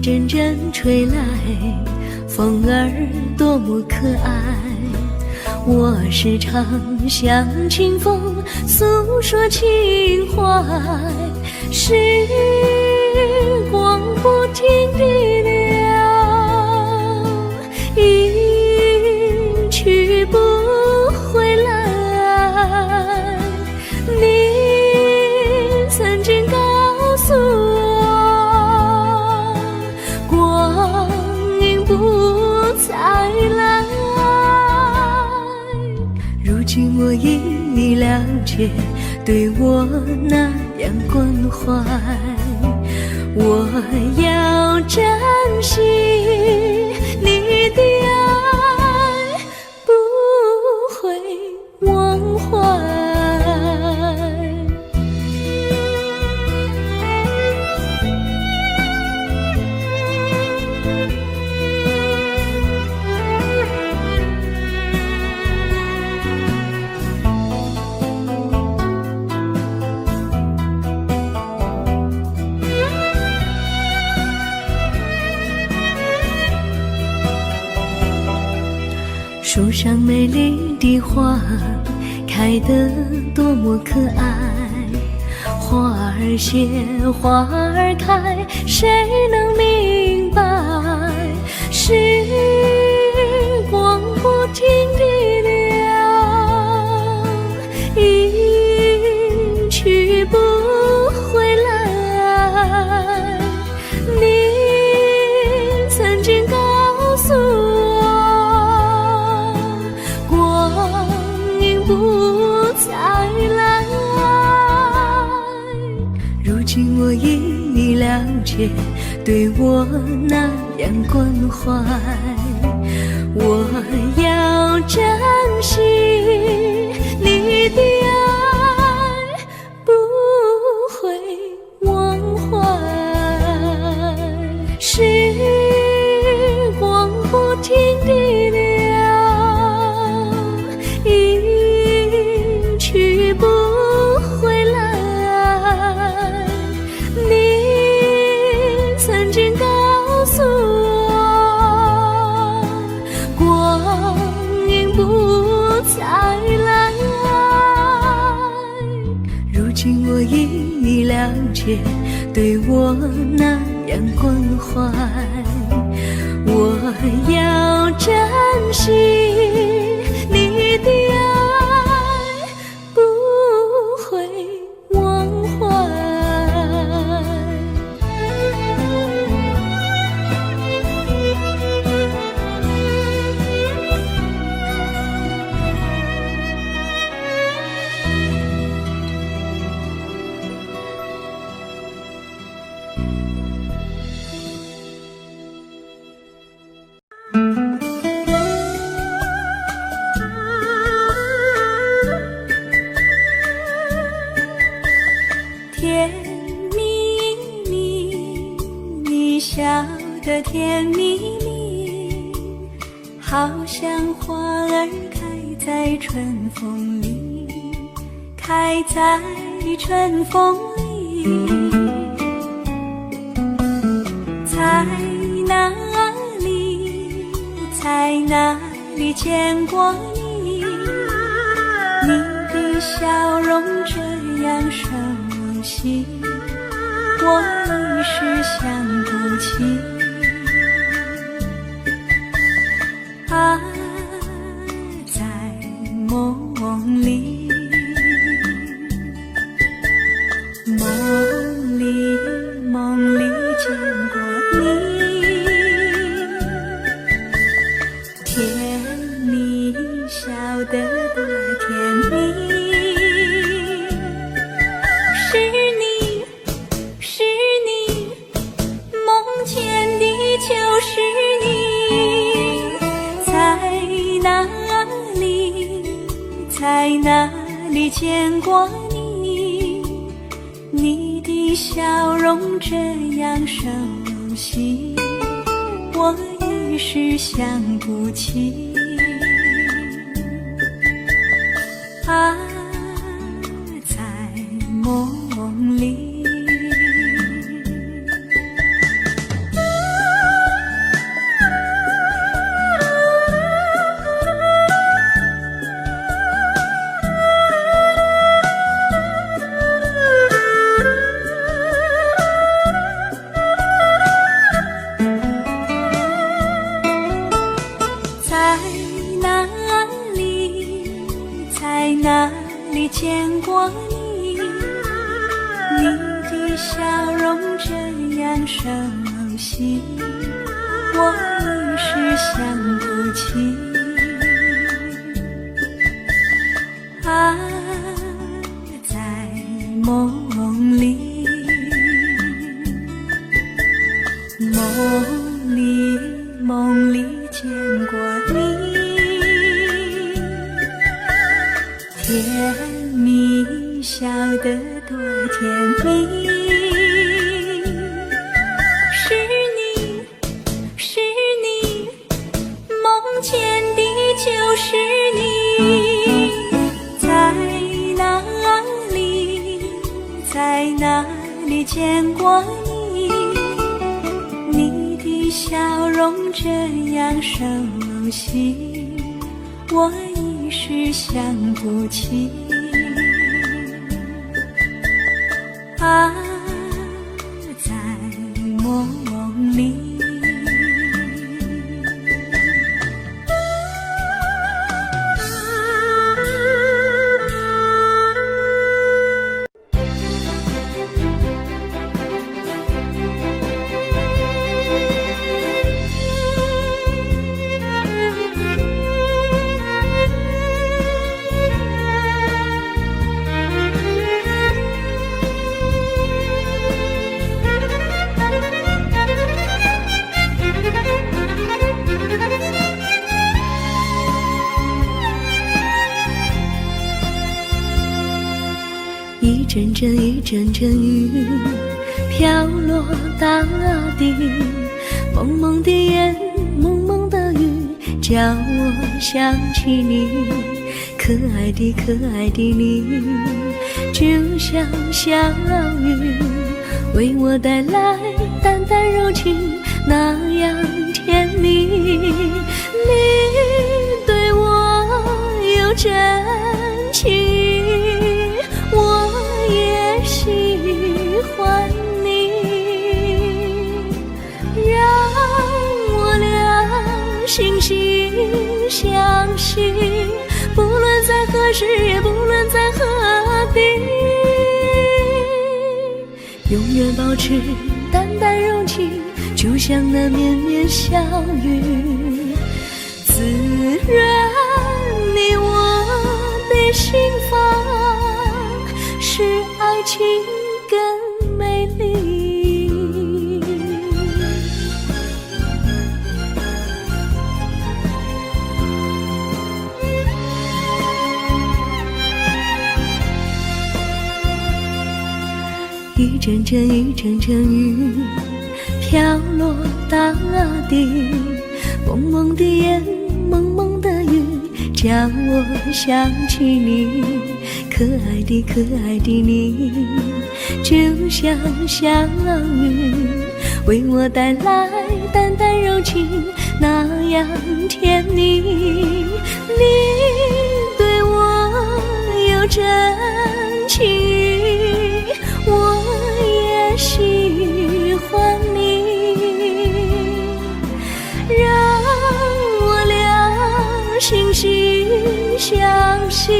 阵阵吹来，风儿多么可爱。我时常向清风诉说情怀，时光不停地流，一去不回来。你曾经告诉我，光阴不再来。如今我已了解，对我那样关怀，我要珍惜你的爱，不会忘怀。树上美丽的花开得多么可爱，花儿谢，花儿开，谁能明白？时光不停地流，一去不回来。你曾经告诉我，不再来。如今我已了解，对我那样关怀，我要珍惜你的爱，不会忘怀。时光不停地流，去不回来。你曾经告诉我，光阴不再来。如今我已了解，对我那样关怀，我要珍惜你的爱，不会忘怀。甜蜜蜜，你笑得甜蜜蜜，好像花儿开在春风里，开在春风里。在哪里，在哪里见过你？你的笑容这样熟悉，我一时想不起。啊，在梦里，梦里见过你，甜蜜笑得多甜蜜。就是你，在哪里，在哪里见过你？你的笑容这样熟悉，我一时想不起。啊，在梦里。哪里，在哪里见过你？你的笑容这样熟悉，我一时想不起。啊，在梦里，梦里见过你，甜蜜笑得多甜蜜。是你，梦见的就是你。在哪里见过你？你的笑容这样熟悉，我一时想不起。啊，在梦里。一阵阵雨飘落大地，蒙蒙的烟，蒙蒙的雨，叫我想起你，可爱的你，就像小雨，为我带来淡淡柔情，那样甜蜜。你对我有真情，我也喜欢你，让我俩惺惺相惜，不论在何时，也不论在何地，永远保持淡淡柔情，就像那绵绵小雨，滋润你我的心房，使爱情更美丽。一阵阵雨飘落大地，蒙蒙的烟，蒙蒙的雨，叫我想起你，可爱的你，就像小雨，为我带来淡淡柔情，那样甜蜜。你对我有真情，我也喜欢你，让我俩惺惺相惜，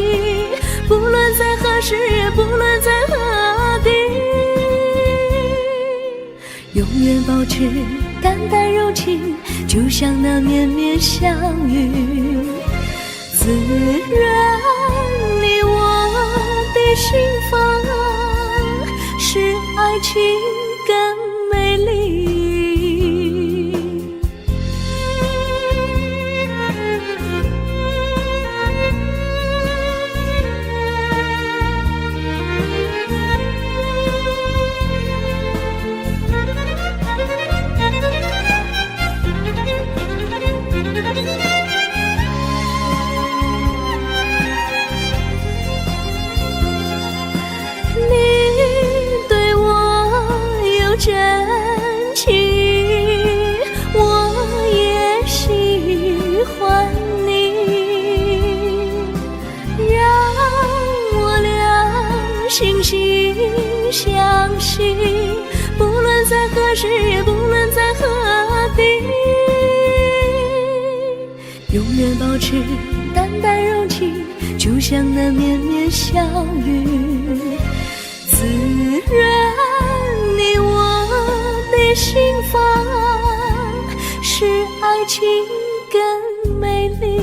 不论在何时，也不论在何地，永远保持淡淡柔情，就像那绵绵小雨，滋润你我的心房，使爱情更美丽。真情，我也喜欢你，让我俩惺惺相惜，不论在何时，也不论在何地，永远保保持淡淡柔情，就像那绵绵小雨。自然你我的心房，使爱情更美丽。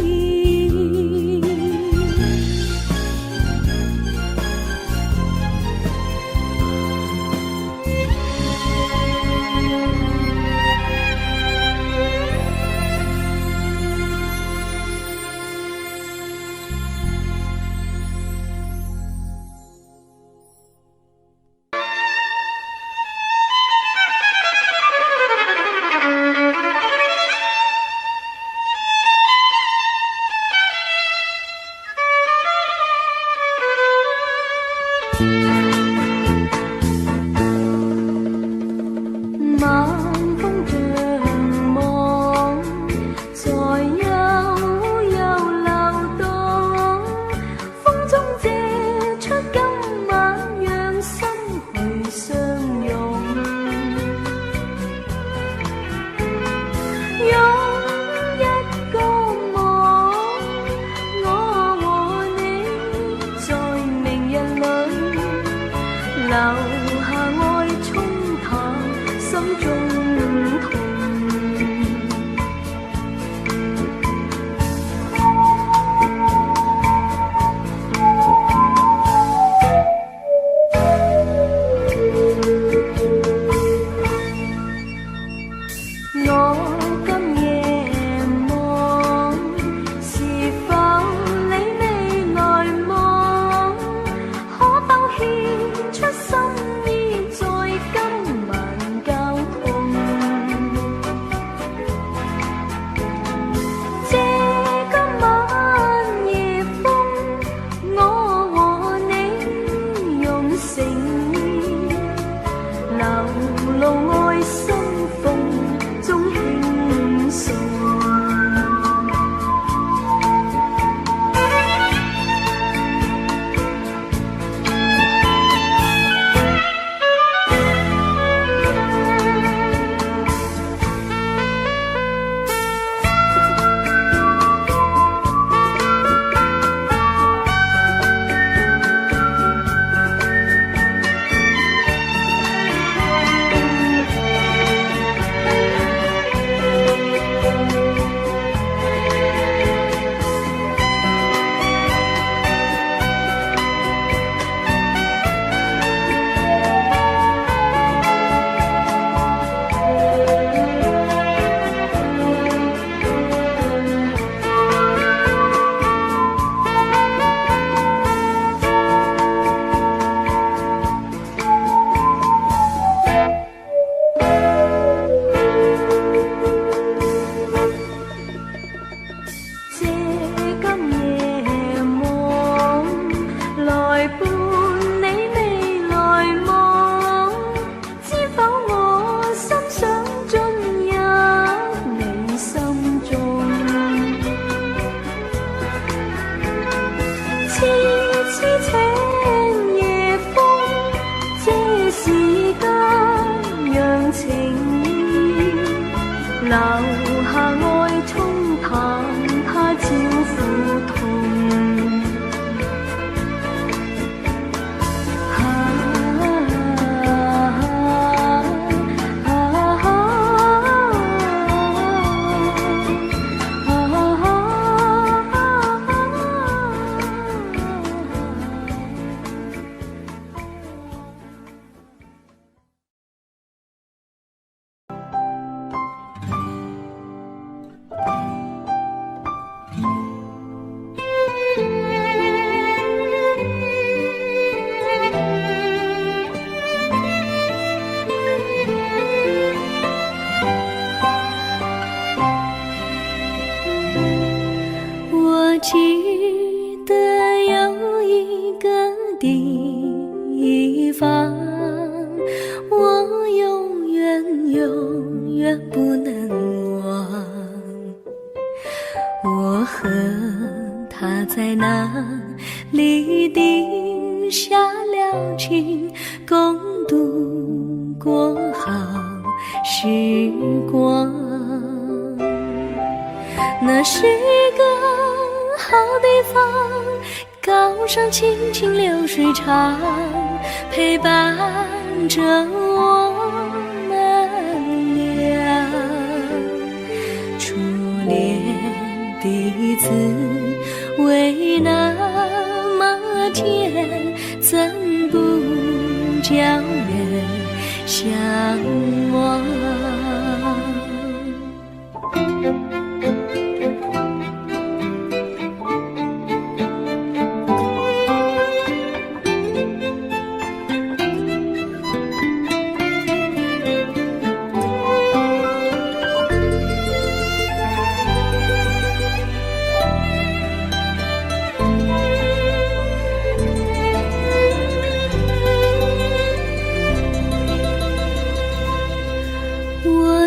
留下愛沖淡心中痛。我今夜望，是否你未來望？可否獻出心意，在今晚交通？這今晚夜風，我和你用誠意流露愛心風中輕送。留下愛沖淡他朝苦痛。记得有一个地方，我永远不能忘。我和他在那里定下了情，共度过好时光。那那是个好地方，高山清清流水长，陪伴着我们俩。初恋的滋味那么甜，怎不叫人向往？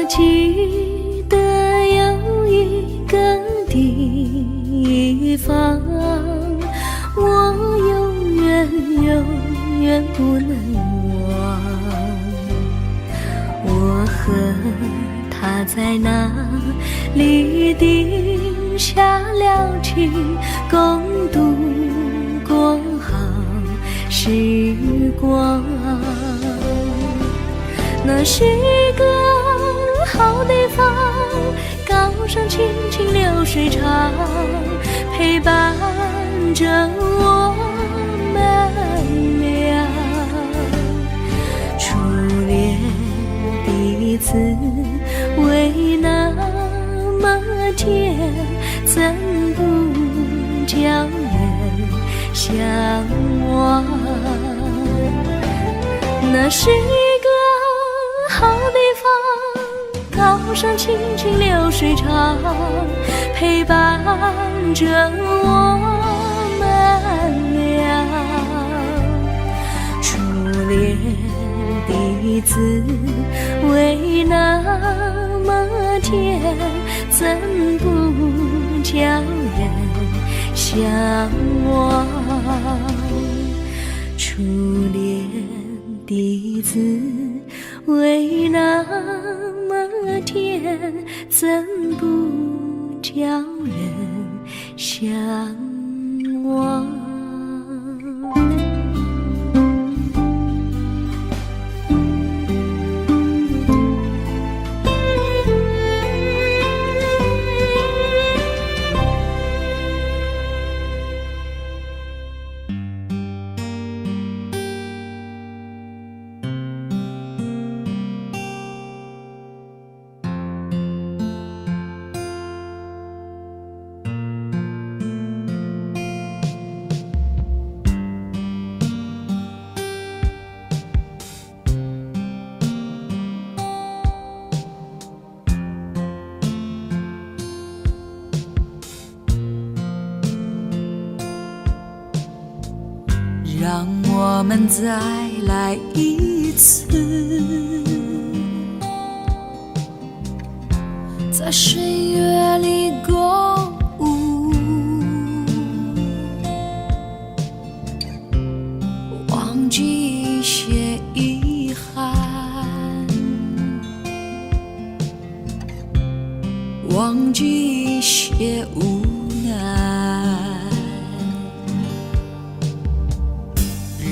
记得有一个地方，我永远不能忘。我和他在那里定下了情，共度过好时光。那是个好地方，高山清清流水长，陪伴着我们俩。初恋的滋味那么甜，怎不叫人向往？那是一个好地方，高山清清流水长，陪伴着我们俩。初恋的滋味那么甜，怎不叫人向往？初恋的滋味那么甜，怎不叫人向往？让我们再来一次，在岁月里共舞，忘记一些遗憾，忘记一些无奈。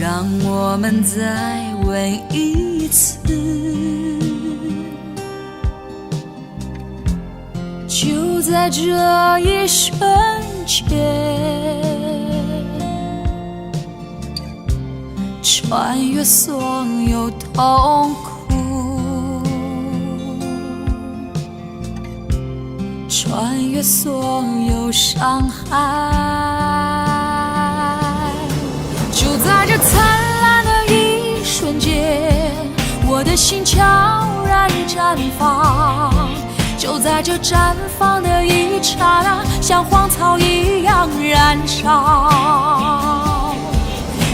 让我们再问一次，就在这一瞬间，穿越所有痛苦，穿越所有伤害。就在这灿烂的一瞬间，我的心悄然绽放。就在这绽放的一刹那，像荒草一样燃烧。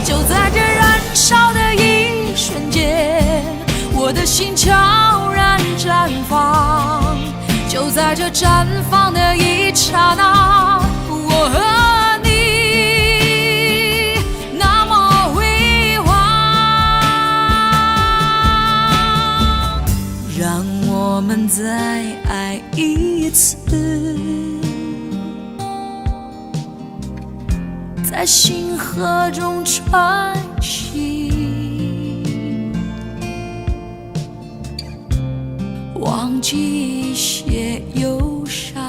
就在这燃烧的一瞬间，我的心悄然绽放。就在这绽放的一刹那，我和你那么辉煌。让我们再爱一次，在星河中穿行，忘记一些忧伤，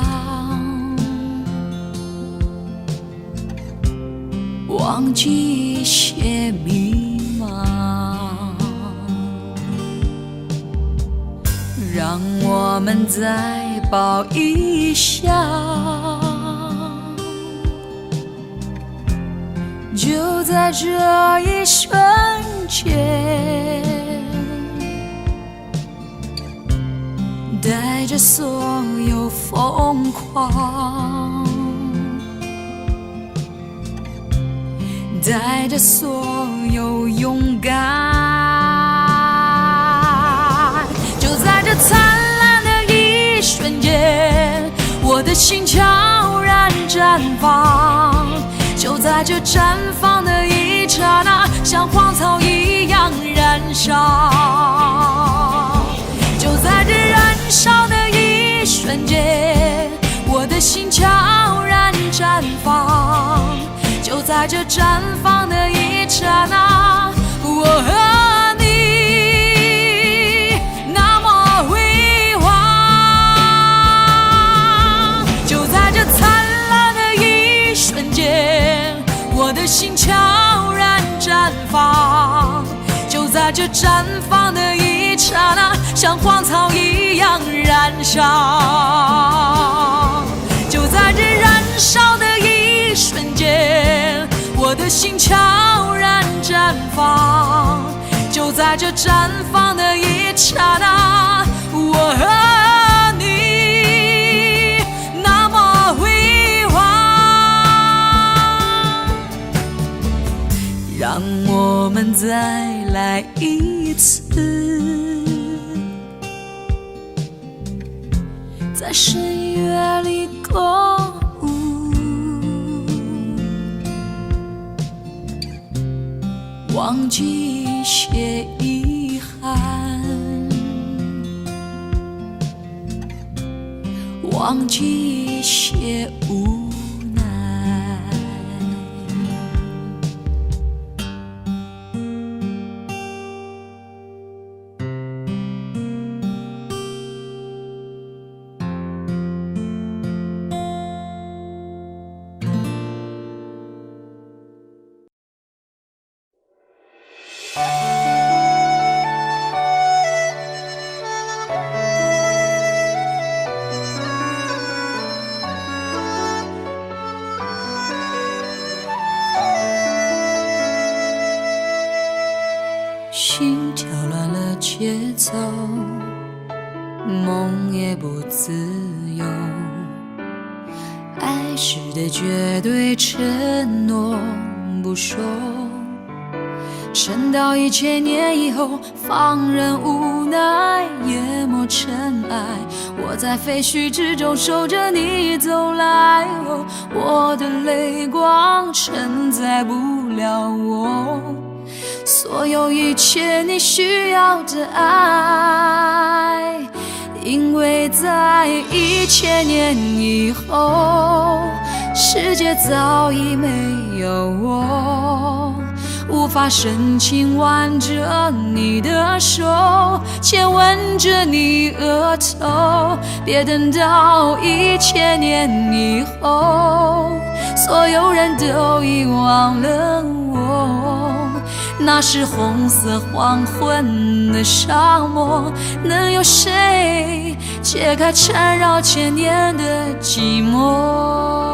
忘记一些迷茫，让我们再抱一下。就在这一瞬间，带着所有疯狂，带着所有勇敢，就在这灿烂的一瞬间，我的心悄然绽放。就在这绽放的一刹那，像荒草一样燃烧。就在这燃烧的一瞬间，我的心悄然绽放。就在这绽放的一刹那，我和你那么辉煌。就在这灿烂的一瞬间，我的心悄然绽放。就在这绽放的一刹那，像荒草一样燃烧。就在这燃烧的一瞬间，我的心悄然绽放。就在这绽放的一刹那，我和你那么辉煌。让我们再来一次，在深夜里共舞，忘记一些遗憾，忘记一些无奈。心跳乱了节奏，梦也不自由。爱时的绝对承诺不说，撑到1000年以后，放任无奈淹没尘埃。我在废墟之中守着你走来，我的泪光承载不了我所有一切你需要的爱，因为在1000年以后，世界早已没有我，无法深情挽着你的手，亲吻着你额头。别等到1000年以后，所有人都遗忘了我。那是红色黄昏的沙漠，能有谁解开缠绕1000年的寂寞？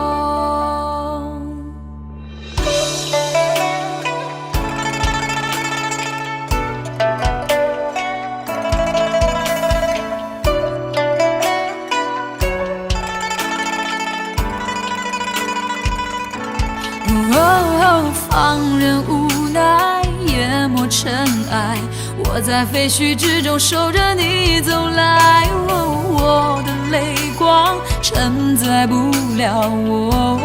放任无奈淹没尘埃，我在废墟之中守着你走来，我的泪光承载不了我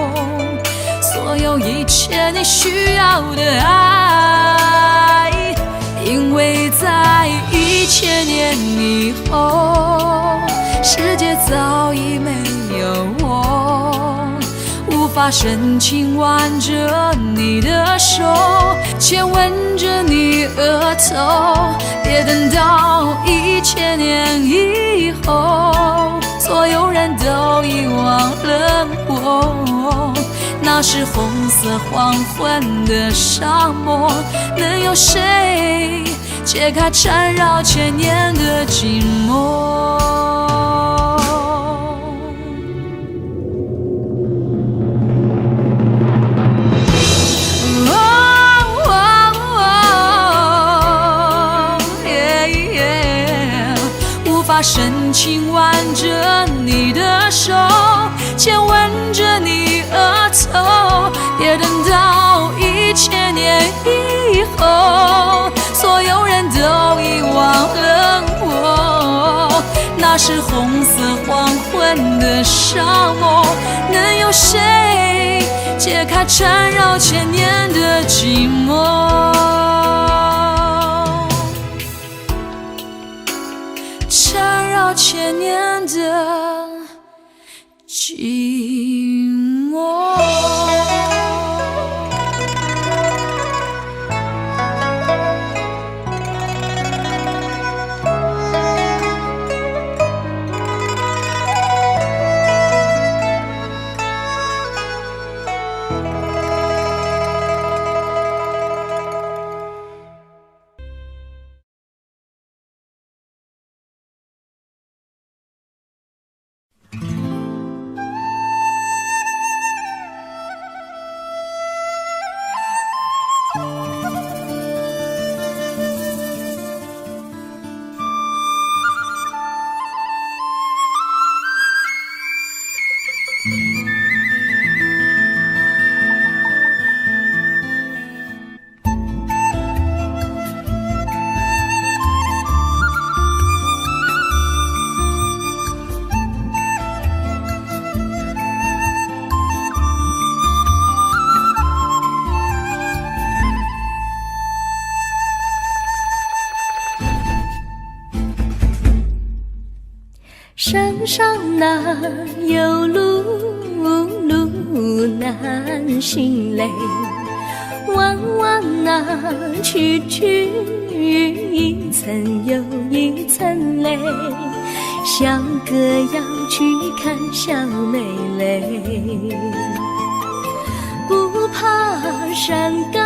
所有一切你需要的爱，因为在1000年以后，世界早已没有我，无法法深情挽着你的手，亲吻着你额头，别等到1000年以后，所有人都遗忘了我。那是红色黄昏的沙漠，能有谁解开缠绕千年的寂寞？无法深情挽着你的手，亲吻着你额头，别等到1000年以后，所有人都遗忘了我。那是红色黄昏的沙漠，能有谁解开缠绕千年的寂寞？缠绕千年的寂寞。山上哪有路，路难行嘞，弯弯哪曲曲，一层又一层嘞，小哥要去看小妹嘞，不怕山高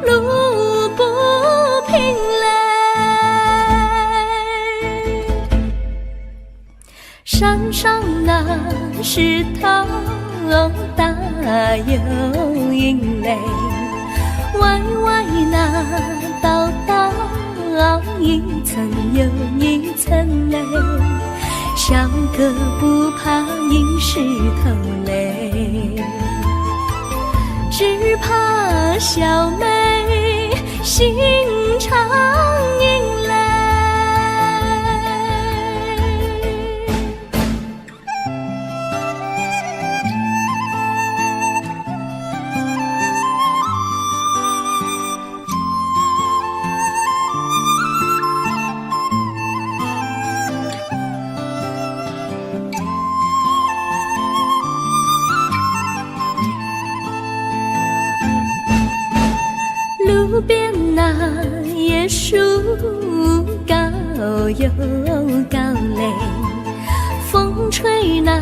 路不平嘞，山上那石头大又硬嘞，歪歪那道道一层又一层嘞，小哥不怕硬石头嘞，只怕小妹心肠硬嘞。路边那椰树高又高嘞，风吹那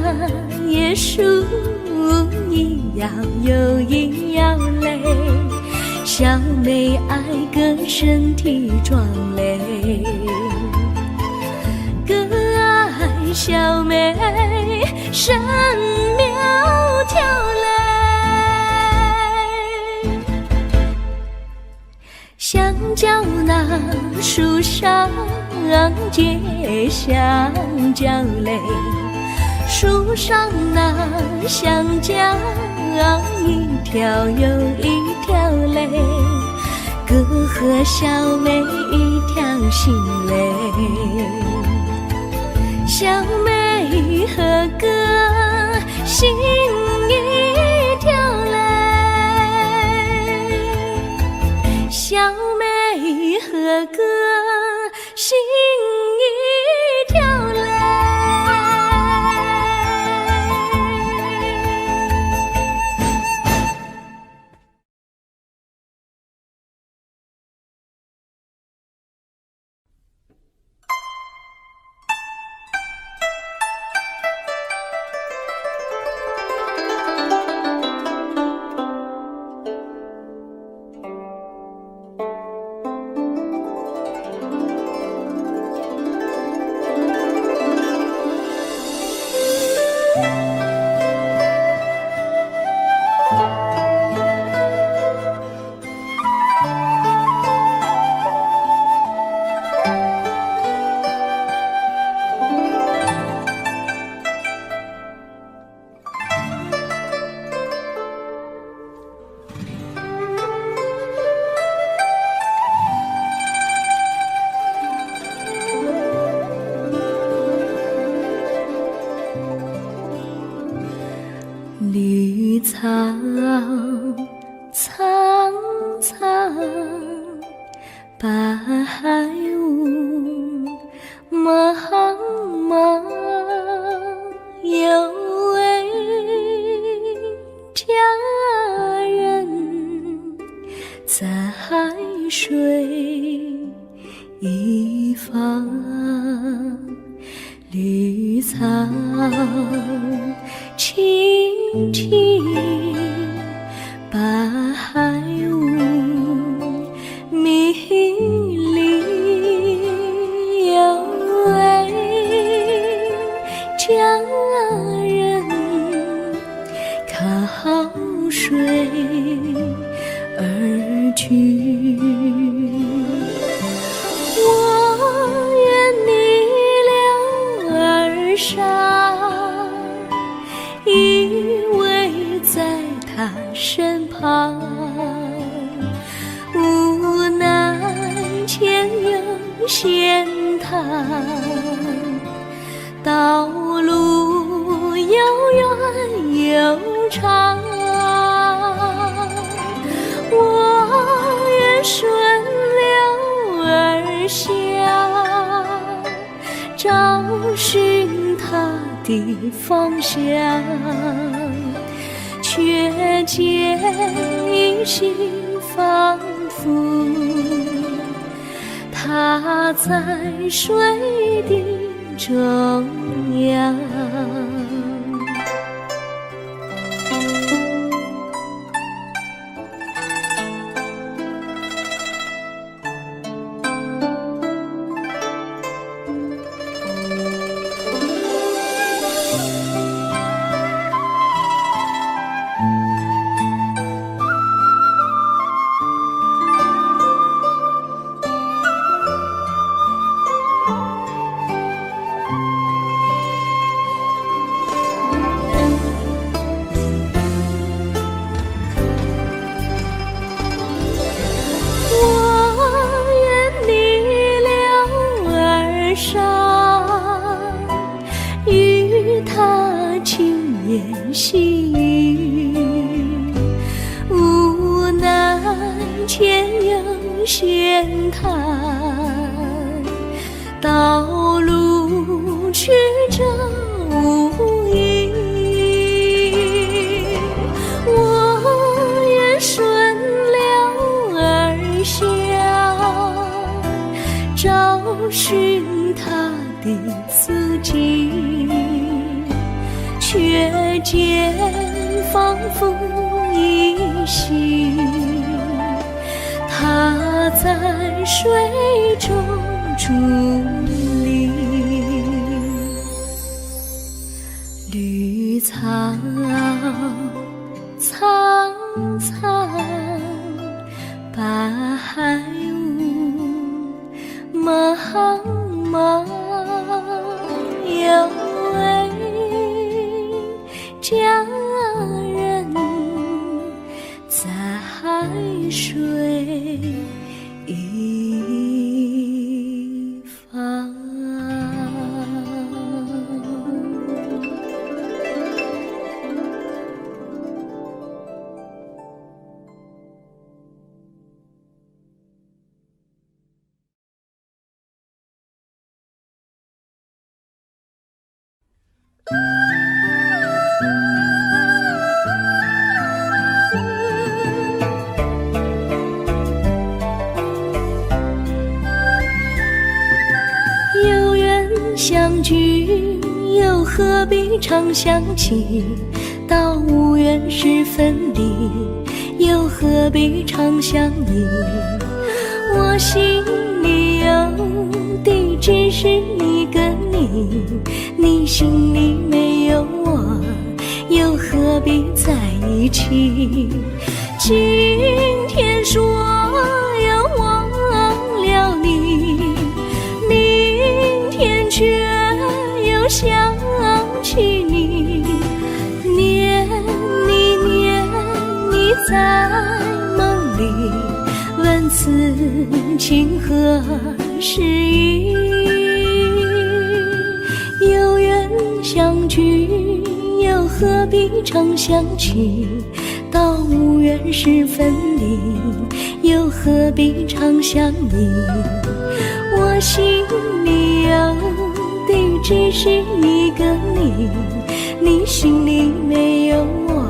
椰树一摇又一摇嘞，小妹爱个身体壮嘞，哥爱小妹身苗条嘞。香蕉那树上结香蕉嘞，树上那香蕉一条又一条嘞，哥和小妹一条心嘞，小妹和哥心一条嘞，小妹和哥心一条嘞。苍苍白雾，茫茫有位佳人，在水一方，绿草青青，白雾迷离，有位佳人靠水而居。我愿你了而上，依偎在他身旁，无奈前有险滩，道路又远又长，我愿顺流而下，找寻他的方向，却见一心仿佛他在水的中央。细雨，无奈前有险滩，道路曲折无依，我愿顺流而下，找寻他的足迹，却见仿佛依稀，他在水中伫立。绿草苍苍，白雾茫茫，有位佳人在水一方。有缘相聚，又何必常想起？到无缘时分离，又何必常想你？我心里有的只是你跟你，你心里没有我，又何必在一起？今天说要忘了你，明天却又想起你，念你在梦里，问此情何时已？有缘相聚，又何必常想起？到缘是分离，又何必常相依？我心里有的只是一个你，你心里没有我，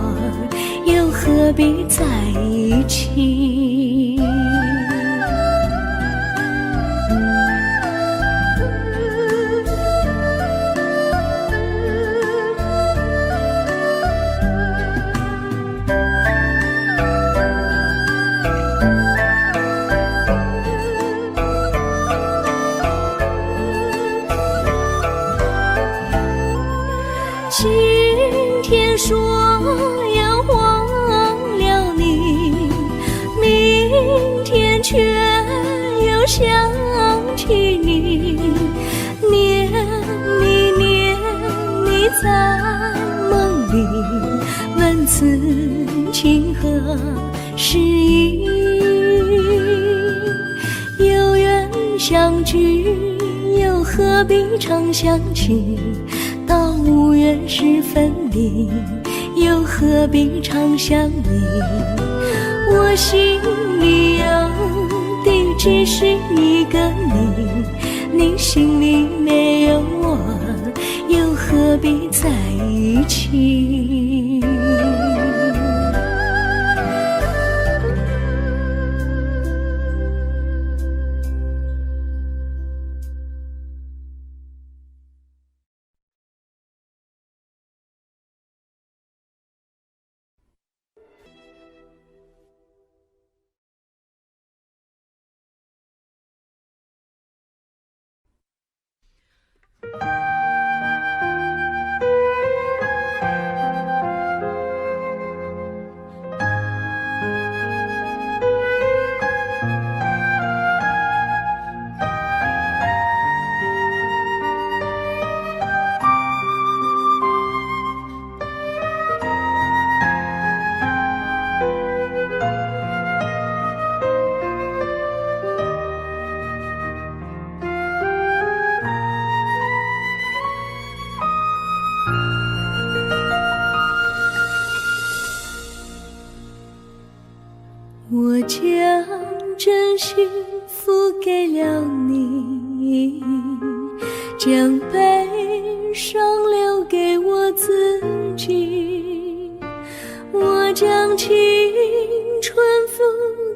又何必在一起？今天说要忘了你，明天却又想起你，念你在梦里，问此情何时已？有缘相聚，又何必常想起？到无缘时分离，又何必常相依？我心里有的只是一个你，你心里没有我，又何必在一起？我将真心付给了你，将悲伤留给我自己，我将青春付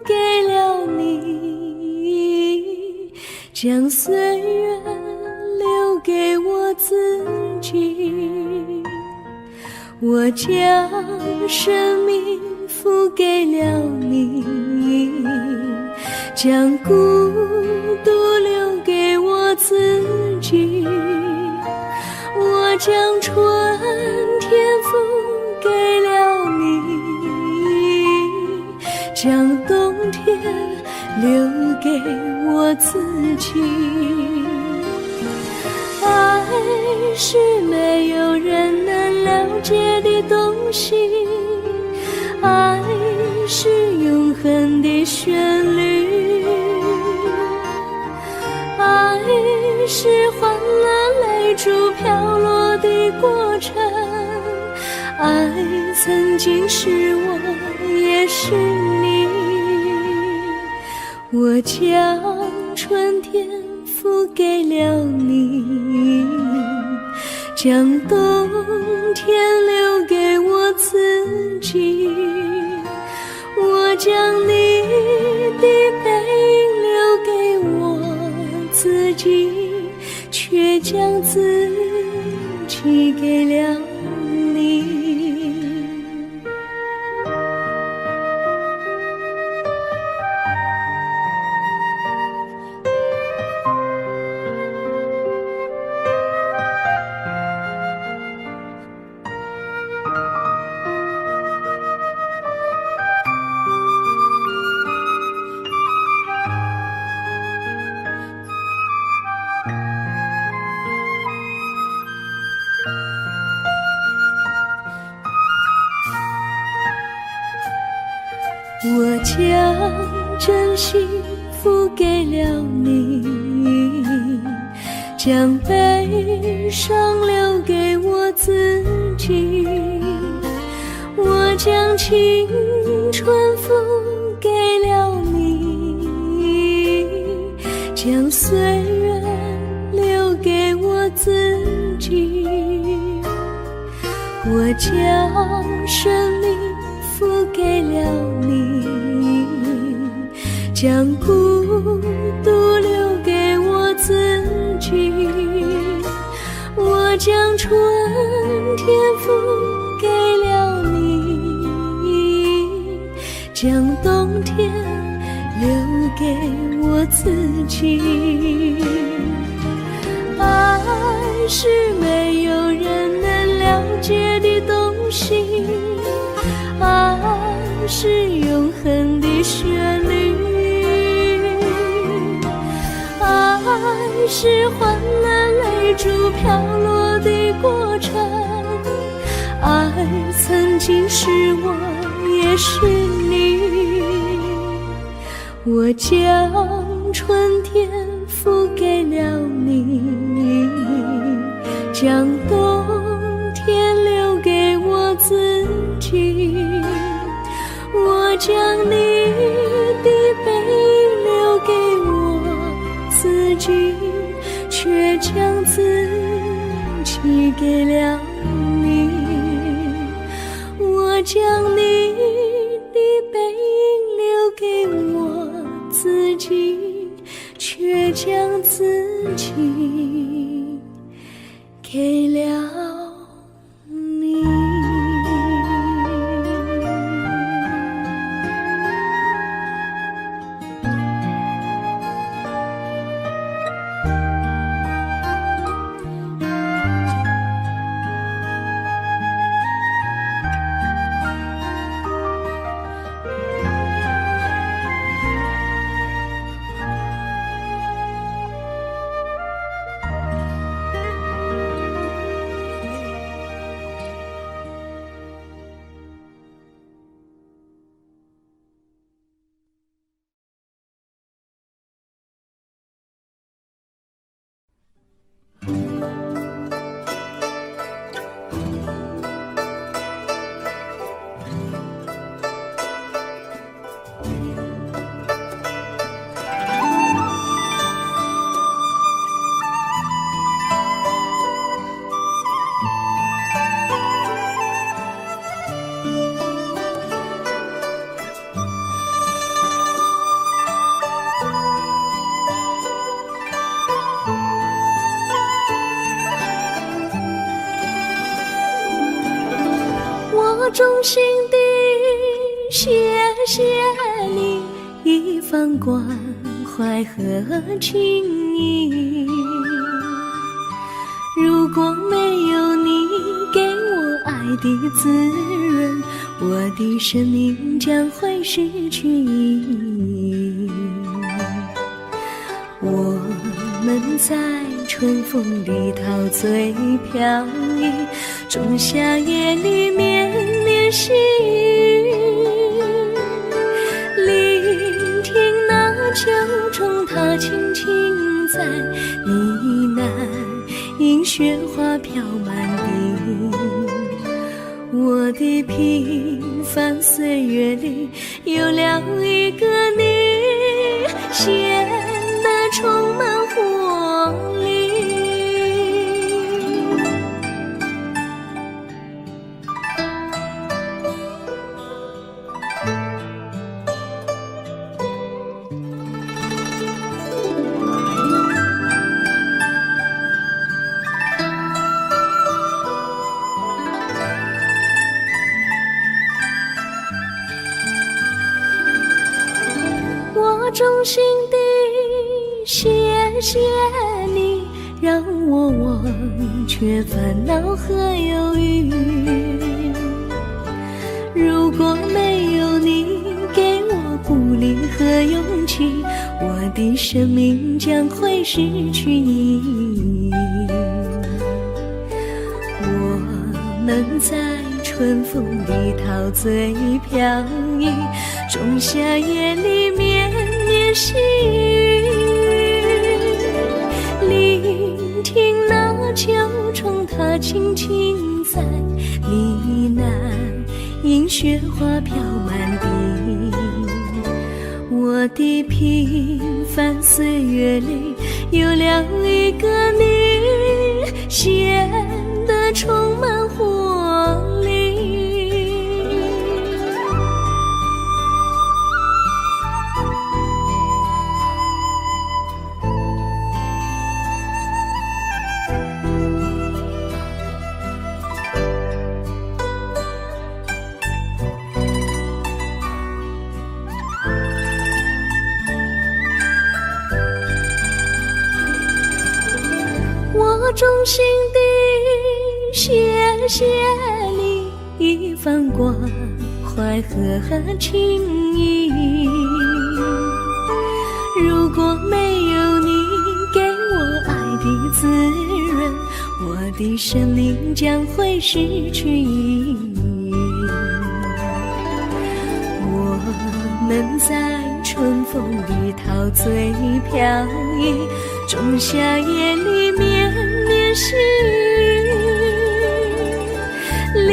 给了你，将岁月留给我自己，我将生命付给了你，将孤独留给我自己，我将春天付给了你，将冬天留给我自己。爱是没有人能了解的东西，爱是永恒的旋律，爱是欢乐泪珠飘落的过程，爱曾经是我也是你，我将春天付给了你，将冬天留给我自己，我将你的背影留给我自己，却将自己给了你。我将真心付给了你，将悲伤留给我自己，我将青春付给了你，将岁月留给我自己。我将生命付给了你，将孤独留给我自己。我将春天付给了你，将冬天留给我自己。爱是没有人能了解的东西，爱是永恒的旋律，爱是换了泪珠飘落的过程，爱曾经是我也是你。我将春天付给了你，将冬天留给我自己。我将你的背影留给我自己，却将自己给了你。我将你的背影留给我自己，却将自己给了你。我衷心地谢谢你一番关怀和情谊，如果没有你给我爱的滋润，我的生命将会失去意义。我们在春风里陶醉飘逸，仲夏夜里绵绵细雨，聆听那秋虫它轻轻在呢喃，迎雪花飘满地。我的平凡岁月里有了一个你，显得充满活力。我衷心地谢谢你，让我忘却烦恼和忧郁。如果没有你给我鼓励和勇气，我的生命将会失去意义。我们在春风里陶醉飘逸，仲夏夜里绵绵细雨，聆听那秋虫它轻轻在呢喃，迎雪花飘满地。我的平凡岁月里有了一个你，显得充满活力。我衷心地谢谢你一番关怀和情谊，如果没有你给我爱的滋润，我的生命将会失去意义。我们在春风里陶醉飘逸，仲夏夜里绵绵细雨，聆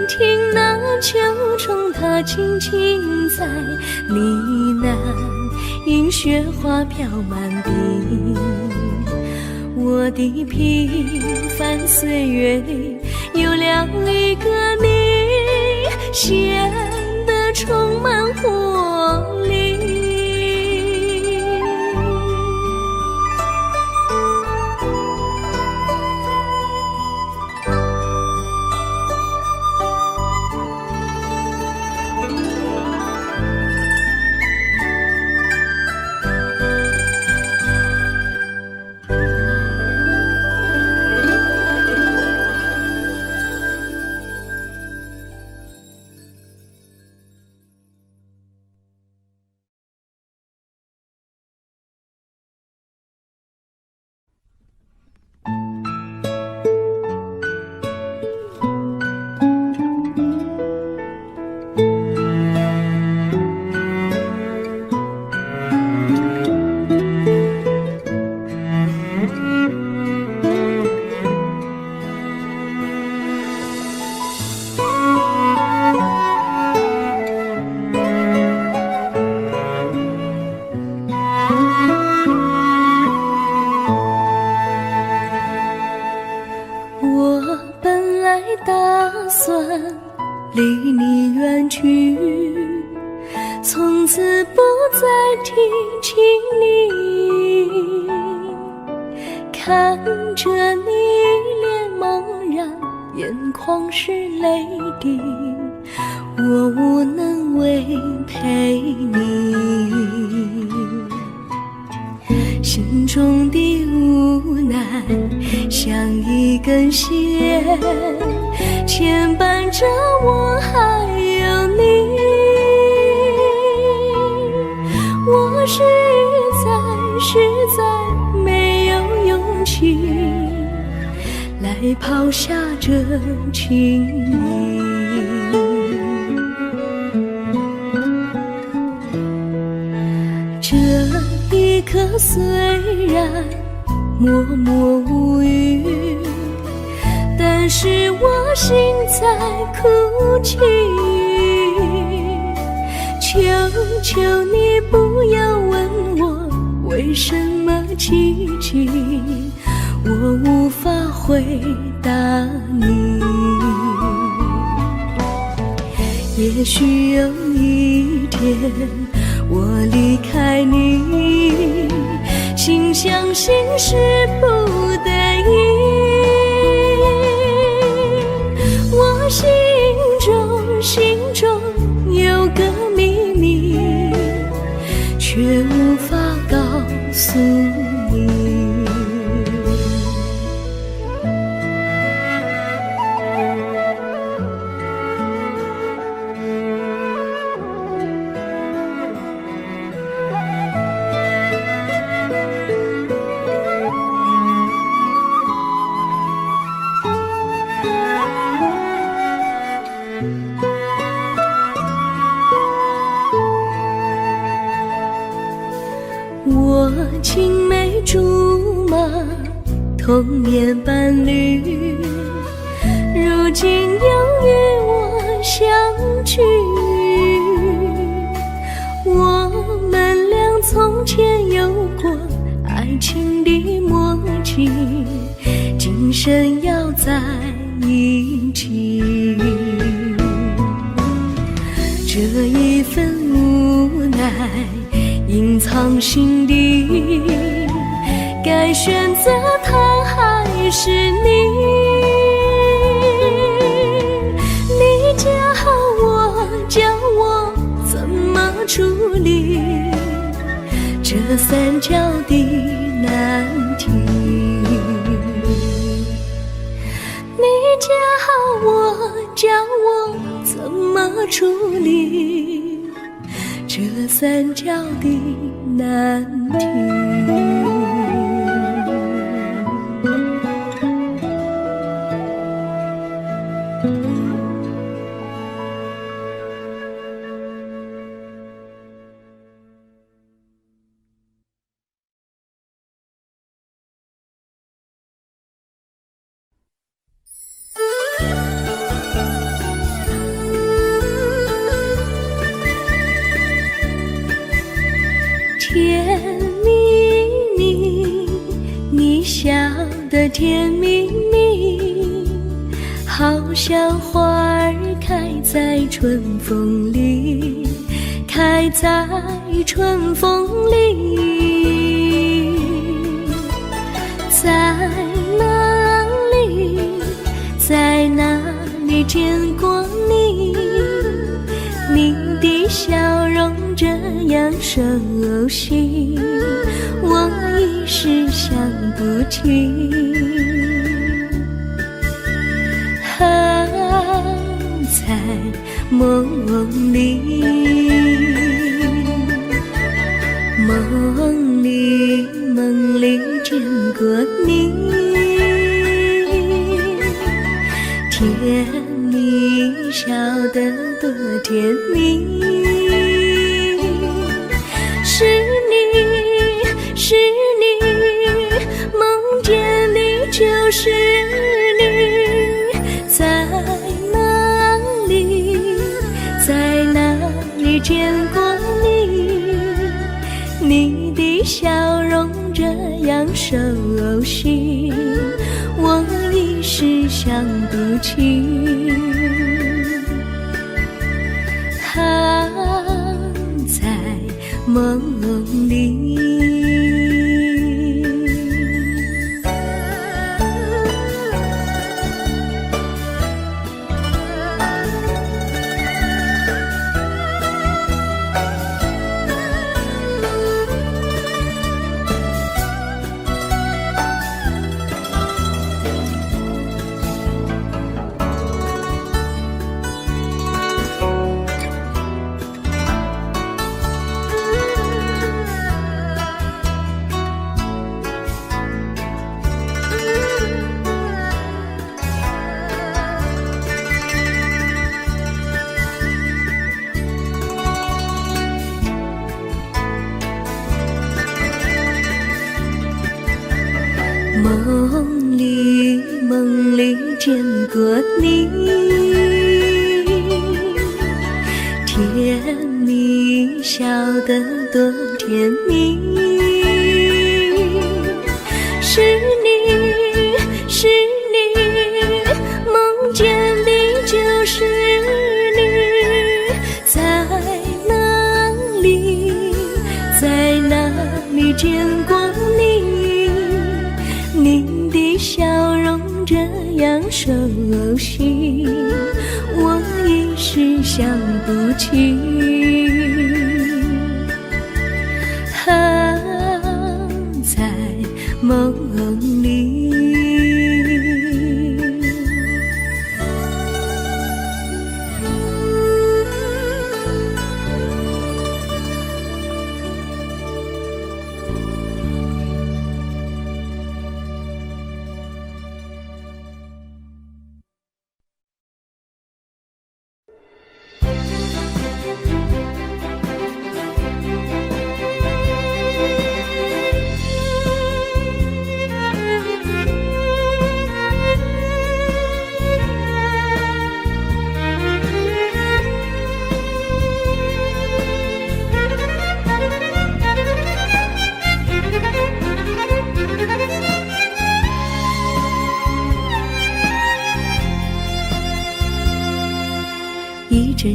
听那秋虫它轻轻在呢喃，迎雪花飘满地。我的平凡岁月里有了一个你，显得充满活力。离你远去，从此不再提起你，看着你脸茫然，眼眶是泪滴，我无能为陪你，心中的无奈像一根线牵绊着我还有你，我实在没有勇气来抛下这情谊。这一刻虽然默默无语，但是我心在哭泣，求求你不要问我为什么寂静，我无法回答你。也许有一天我离开你，心相信是不得已，我心中有个秘密，却无法告诉你。我青梅竹马，童年伴侣，如今又与我相聚。我们前有过爱情的默契，今生要在一起。这一份无奈隐藏心底，该选择他还是你？你教我，教我怎么处理这三角的难题。你教我，教我怎么处理这三角的难题。甜蜜蜜，你笑得甜蜜蜜，好像花儿开在春风里，开在春风里。在哪里，在哪里见过你？你的笑容这样熟悉，我一时想不起。在梦里，梦里见过你，甜蜜笑得多甜蜜。是你，是你，梦见你就是你。在哪里，在哪里见过你？你的笑容这样熟悉，我一时想不起。在梦里。梦里见过你，甜蜜笑得多甜蜜。是你，是你，梦见的就是你。在哪里，在哪里见过你？你的笑容这样熟悉，我一时想不起。在梦里。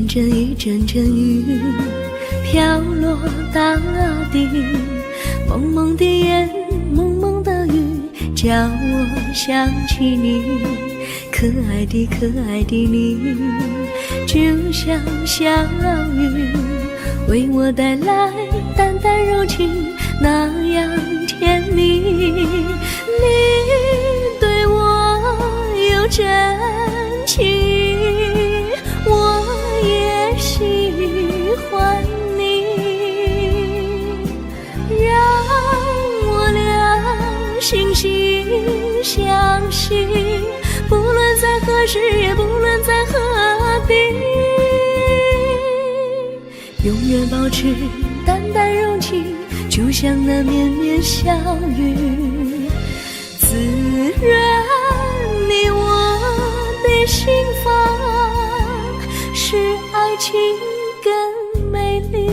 阵阵一阵阵雨飘落大地，蒙蒙的烟，蒙蒙的雨，叫我想起你，可爱的可爱的你，就像小雨，为我带来淡淡柔情，那样甜蜜。你对我有真情，我也喜欢你，让我俩惺惺相惜，不论在何时，也不论在何地，永远保持淡淡柔情，就像那绵绵小雨，滋润你我的心房，使爱情更美丽。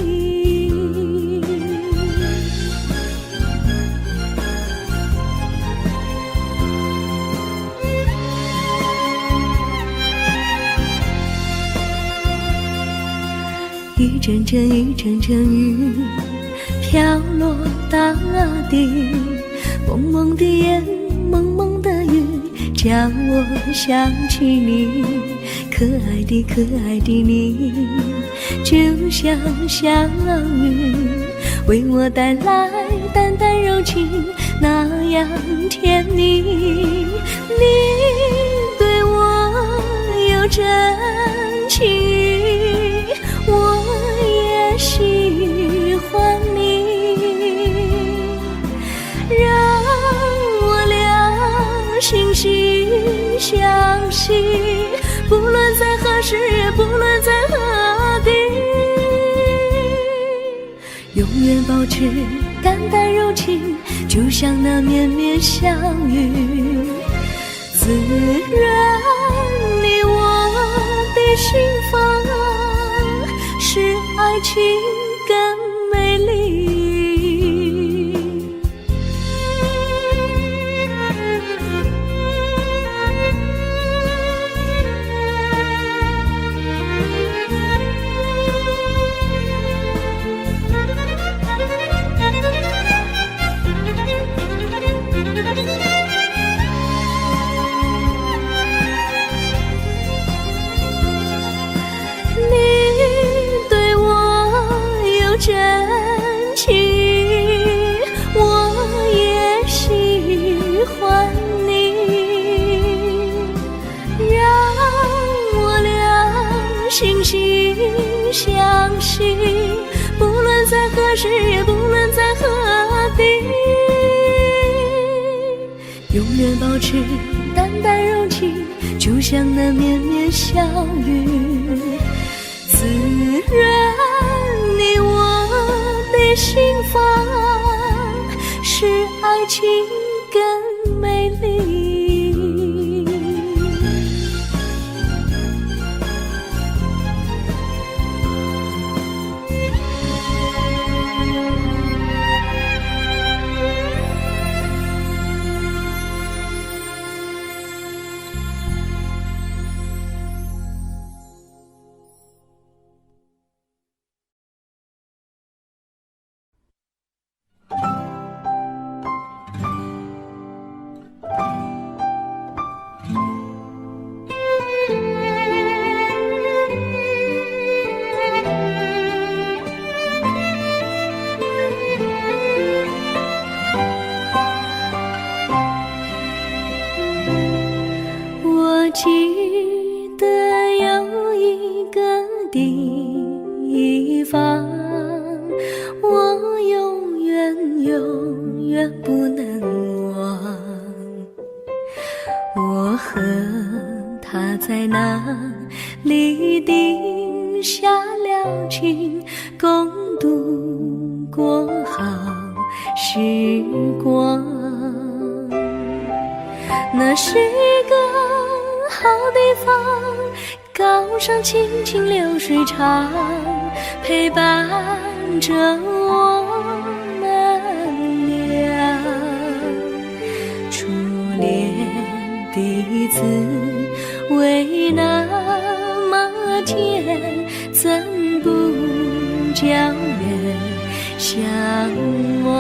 一阵阵一阵阵雨飘落大地，蒙蒙的烟，蒙蒙的雨，叫我想起你，可爱的可爱的你，就像小雨，为我带来淡淡柔情，那样甜蜜。你对我有真情，我也喜欢你，让我俩惺惺相惜，不论在何时，不论在何地，永远保持淡淡柔情，就像那绵绵小雨，滋润你我的心房，使爱情更美丽。真情，我也喜欢你，让我俩惺惺相惜，不论在何时，也不论在何地，永远保持淡淡柔情，就像那绵绵小雨，滋润你我的心房，使爱情更美丽。记得有一个地方，我永远永远不能忘。我和他在那里定下了情，共度过好时光。那是一个好地方，高山清清流水长，陪伴着我们俩。初恋的滋味那么甜，皎月相望。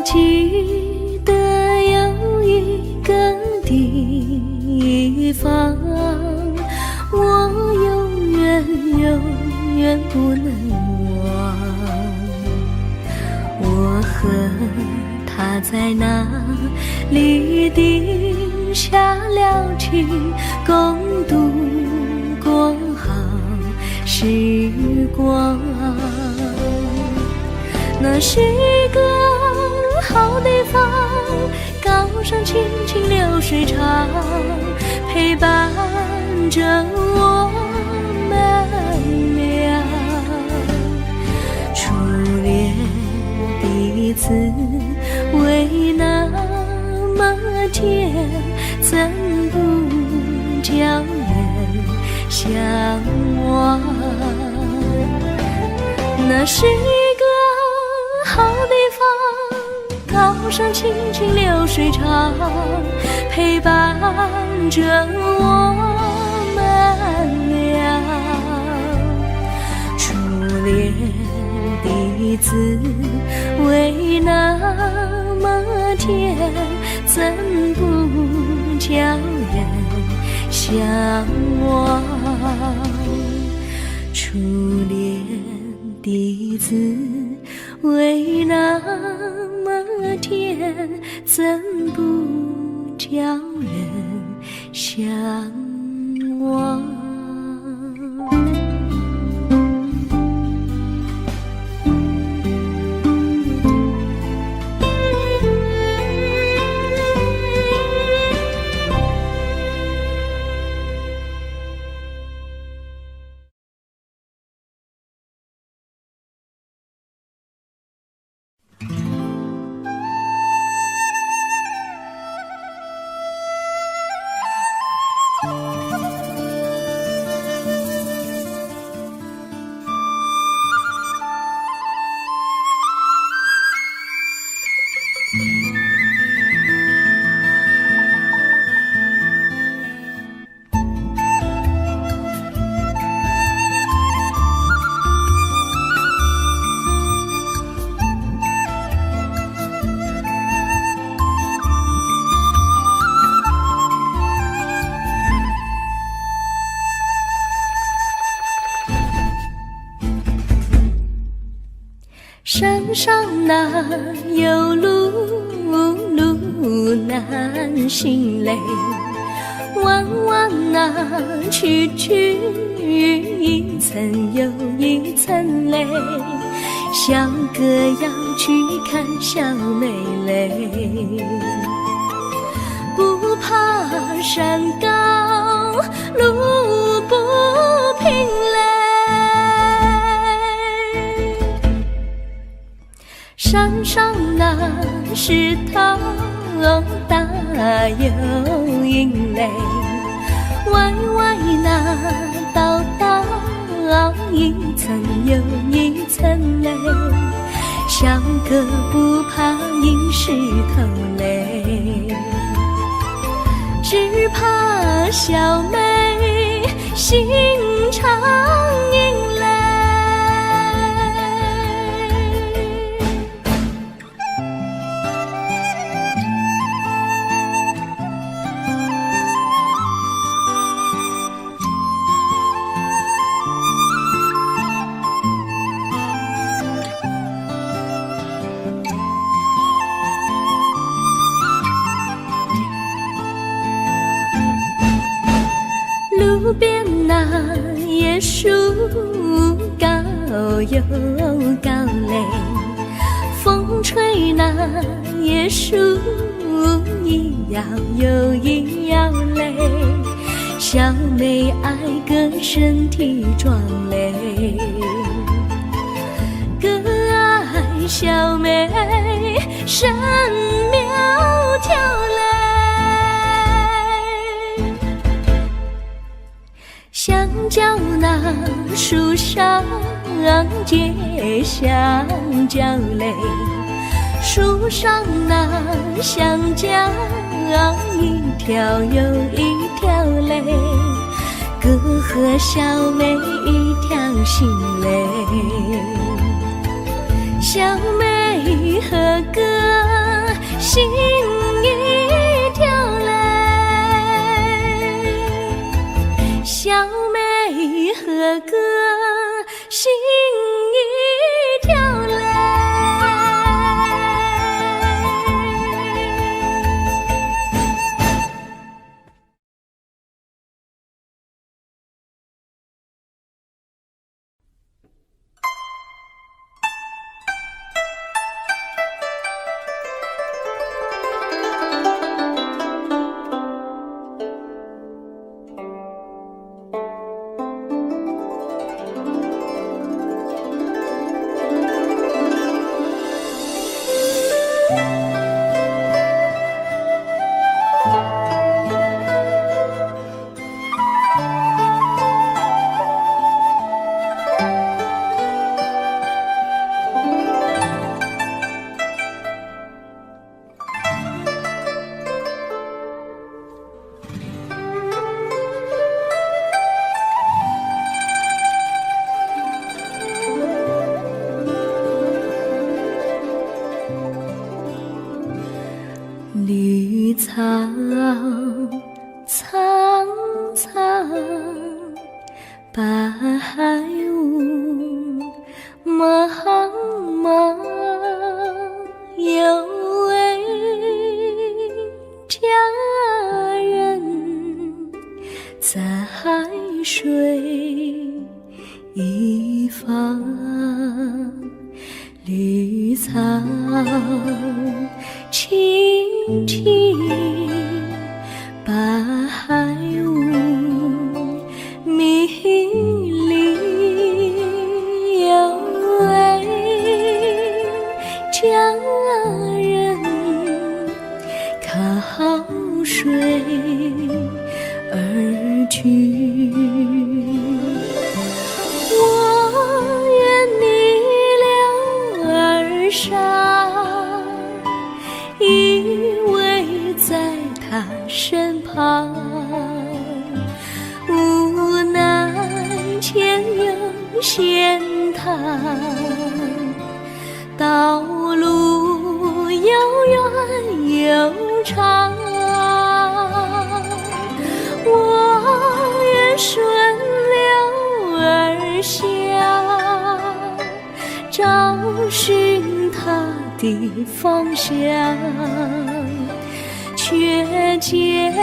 记得有一个地方，我永远不能忘。我和他在那里定下了情，共度过好时光。那是一个好地方，高山青青流水长，陪伴着我们俩。初恋第一次为那么甜，怎不将人相忘？那是一个好地方，高山青青流水长，陪伴着我们俩。初恋第一次为那么甜，怎不将人相忘？初恋第一次为那么甜，怎不叫人相忘？山上哪有路难行嘞，弯弯哪曲一层又一层嘞，像个要去看小妹嘞。不怕山高路不平嘞，山上那石头大又硬嘞，歪歪那道一层又一层嘞，像个不怕硬石头嘞，只怕小妹心肠硬嘞。路边那椰树高又高嘞，风吹那椰树一摇又一摇嘞，小妹爱个身体壮嘞，小妹神苗条嘞，香蕉那树上结香蕉嘞，树上那香蕉一条又一条嘞，哥和小妹一条心嘞，小妹和哥心一条嘞，小妹和哥心一条嘞。绿草苍苍，白雾茫茫，有位佳人在水一方，绿草青青，白雾迷离，有位佳人靠水而居。我愿你了儿伤，依偎在他身旁，无奈前有险滩，道路又远又长，我愿顺流而下，找寻他的方向，却见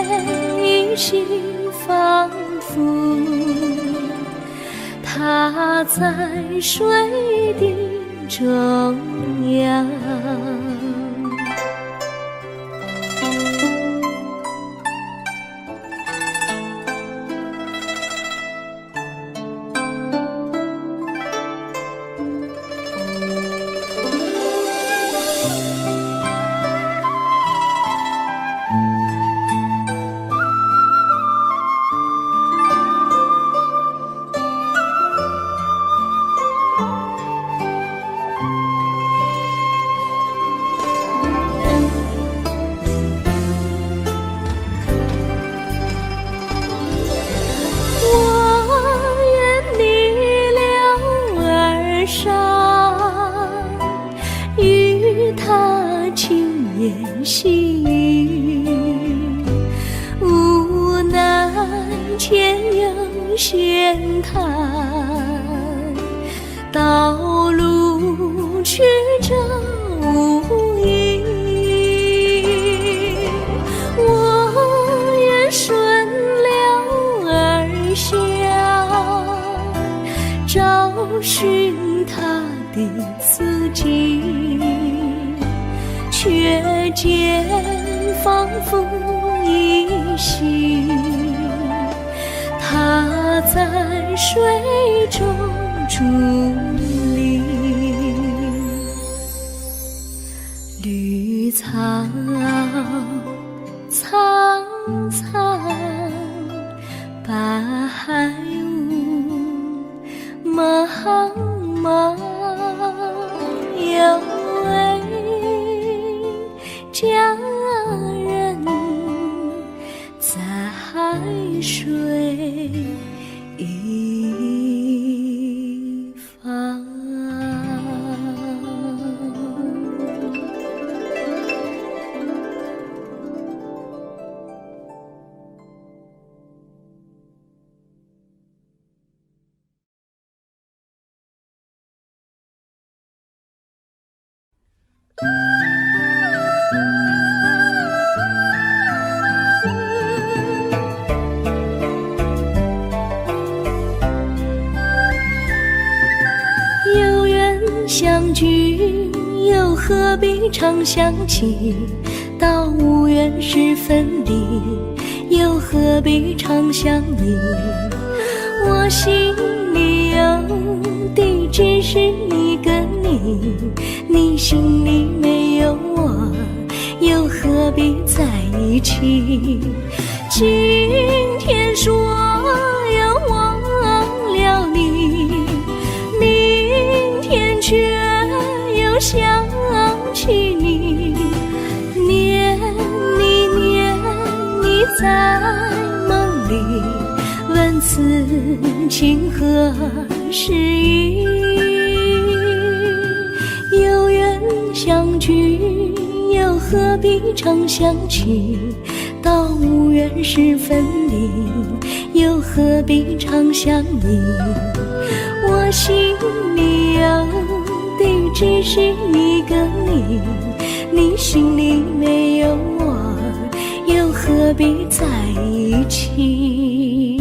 一心仿佛他在水的中央。与他轻言细语，无奈前有险滩，道路曲折无依，我愿顺流而下，找寻他的足迹，却见仿佛依稀，他在水中伫立。苍苍苍，白雾茫茫，有位佳人在海水一方。有缘相聚，又何必常想起？到无缘时分离，又何必常想你？我心里有的只是一个你，你心里没有我，又何必在一起？今天说要忘了你，明天却又想起你，念你在梦里，问此情何时已？有缘相聚，又何必常想起？到无缘时分离，又何必常想你？我心里有的只是一个你，你心里没有我，又何必在一起？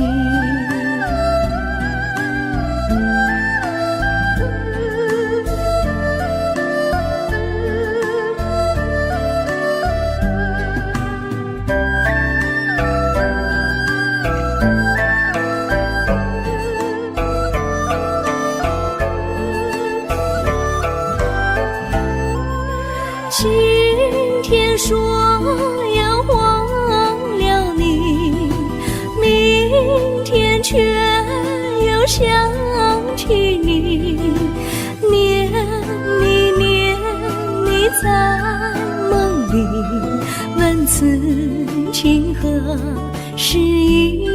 今天说要忘了你，明天却又想起你，念你在梦里，问此情何时已？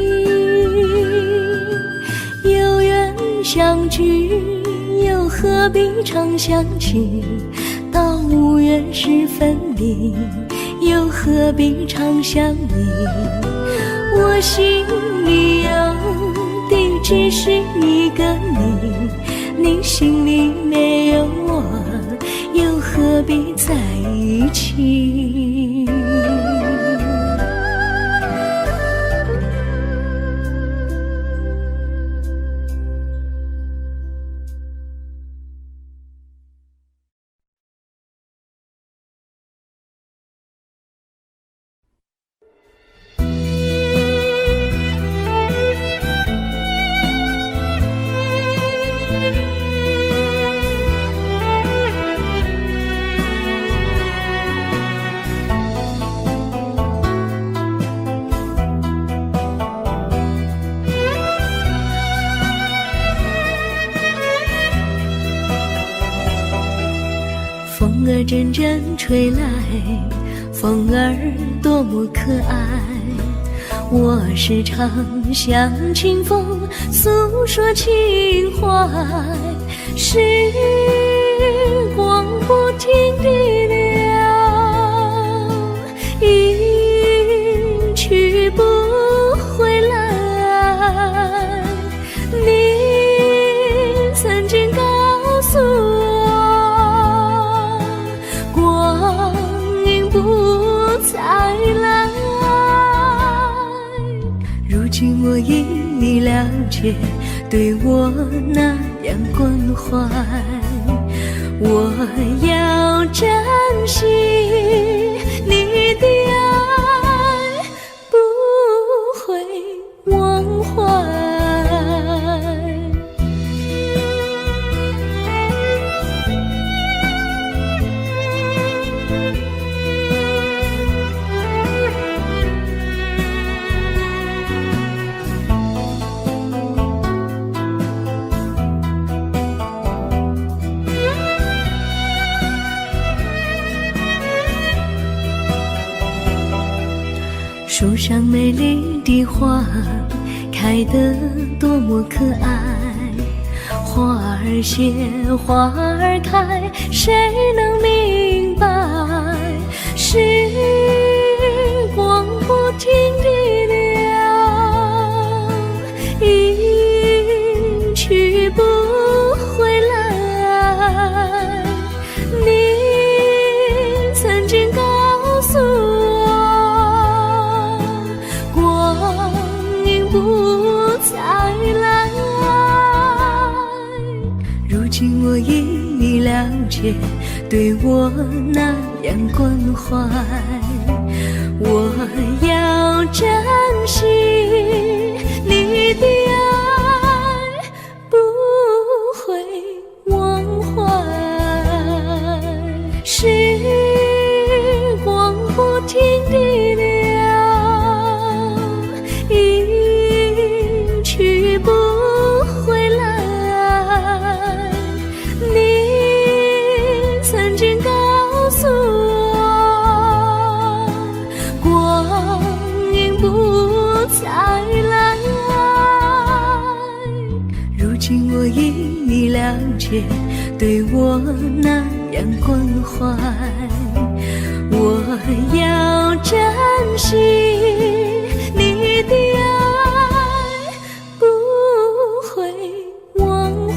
有缘相聚，又何必常想起？到无缘时分离，又何必常想你？我心里有的只是一个你，你心里没有我，又何必在一起？风儿阵阵吹来，风儿多么可爱。我时常向清风诉说情怀，时光不停地流，一去不回来。你曾经告诉我，光阴不再来。如今我已了解，对我那样关怀，我要珍惜你的爱，不会忘怀。树上美丽的花开得多么可爱，花儿谢，花儿开，谁能明白？时光不停地流，一去不回来。你曾经告诉我，光阴不再来。如今我已了解，对我那样关怀，我要珍惜你的爱，不会忘怀。时光不停地流，一去不回来。你曾经告诉我，光阴不再来。如今我已了解，对我那样关怀，我要珍惜你的爱，不会忘怀。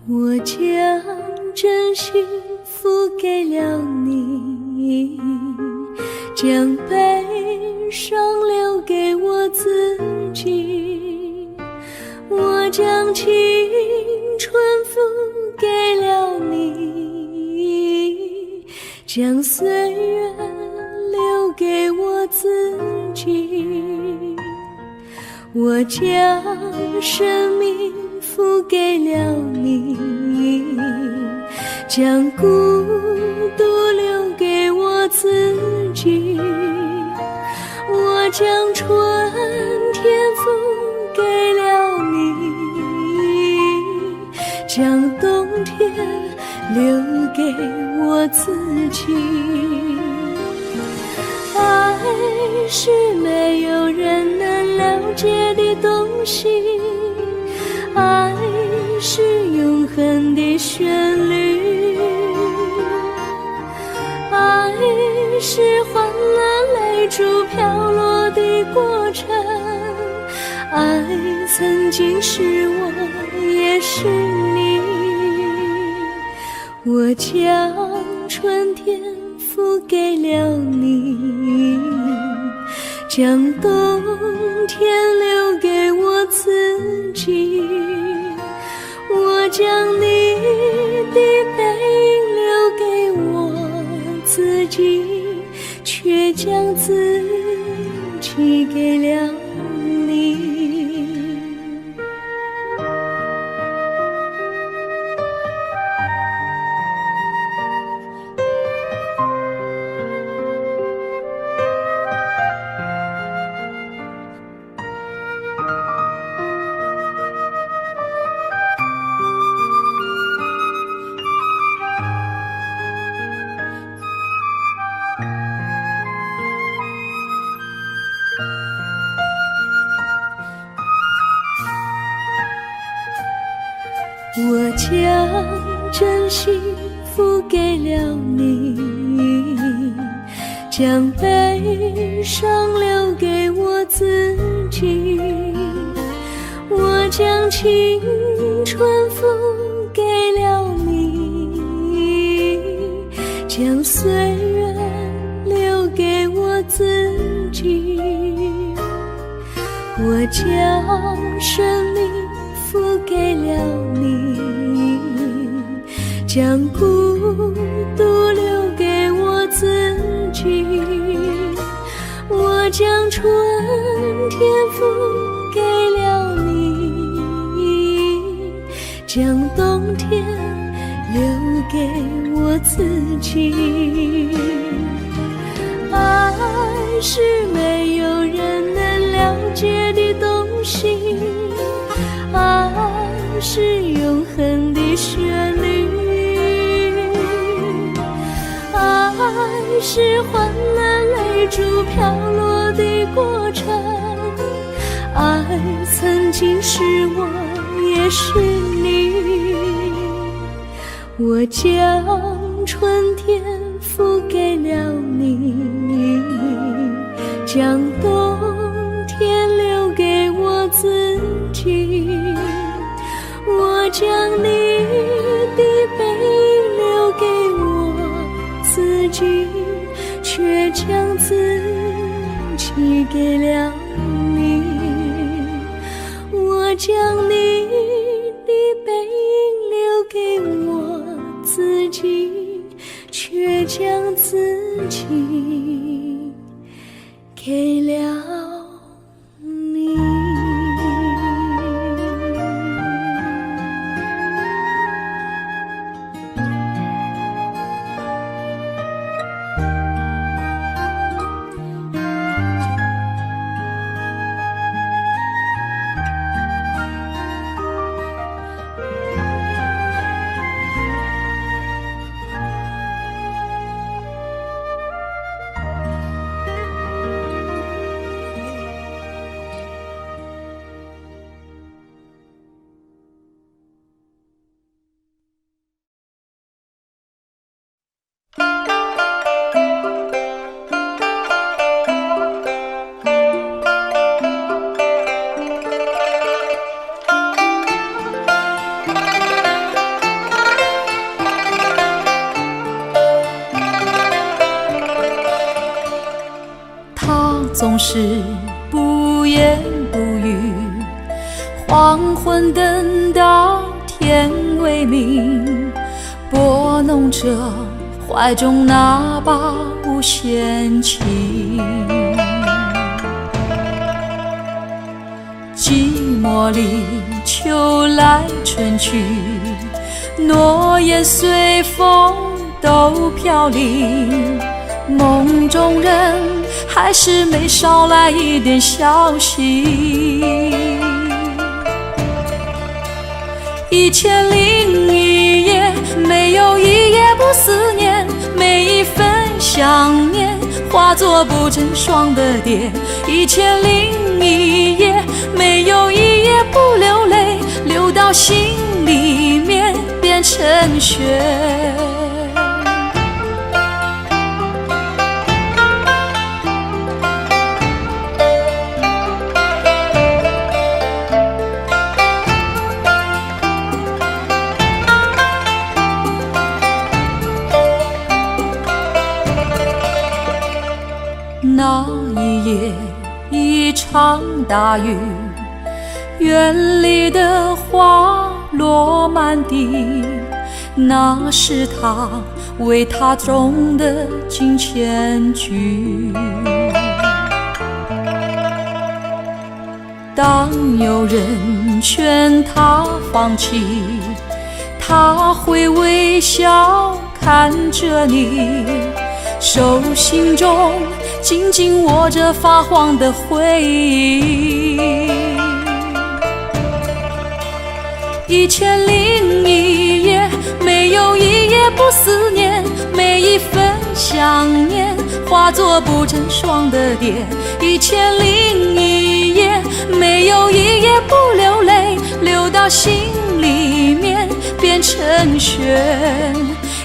我将真心付给了你，将悲伤留给我自己。我将青春付给了你，将岁月留给我自己。我将生命付给了你，将孤独留给我自己。我将春天付给了你，将冬天留给我自己。爱是没有人能了解的东西，爱是永恒的旋律，爱是欢乐泪珠飘落的过程，爱曾经是我也是你。我将春天付给了你，将冬天留给我自己。我将你的背影留给我自己，却将自己给了你。我将真心付给了你，将悲伤留给我自己。我将青春付给了你，将岁月留给我自己。我将生命付给了你，将孤独留给我自己。我将春天付给了你，将冬天留给我自己。爱是没有人能了解的东西，爱是永恒的旋律，爱是换了泪珠飘落的过程，爱曾经是我也是你。我将春天付给了你，将冬天留给我自己。我将你的背影留给我自己，却将自己给了你。我将你的背影留给我自己，却将自己给了你。总是不言不语，黄昏等到天微明，拨弄着怀中那把无弦琴。寂寞里秋来春去，诺言随风都飘零，梦中人还是没捎来一点消息。1001夜，没有一夜不思念，每一份想念化作不成双的蝶。1001夜，没有一夜不流泪，流到心里面变成雪。那一夜一场大雨，园里的花落满地，那是他为他种的金钱菊。当有人劝他放弃，他会微笑看着你，手心中紧紧握着发黄的回忆。1001夜，没有一夜不思念，每一份想念化作不成双的蝶。1001夜，没有一夜不流泪，流到心里面变成成全。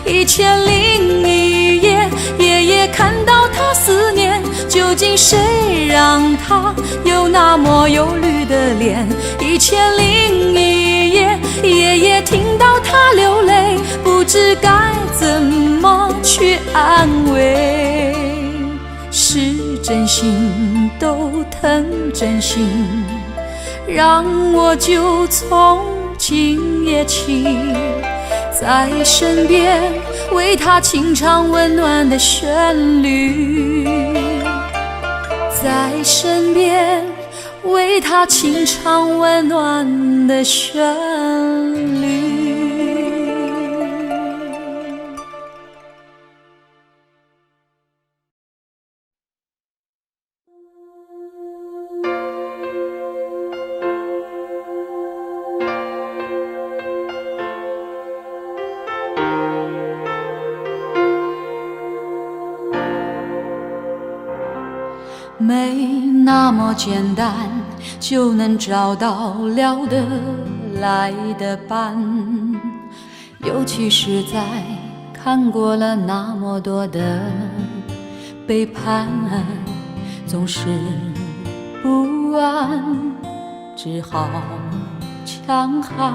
1001夜，夜夜看到他思念，究竟谁让他有那么忧虑的脸？1001夜，夜夜听到他流泪，不知该怎么去安慰。是真心都疼真心，让我就从今夜起在身边，为他轻唱温暖的旋律，在身边为他轻唱温暖的旋律。没那么简单就能找到聊得来的伴，尤其是在看过了那么多的背叛，总是不安，只好强悍。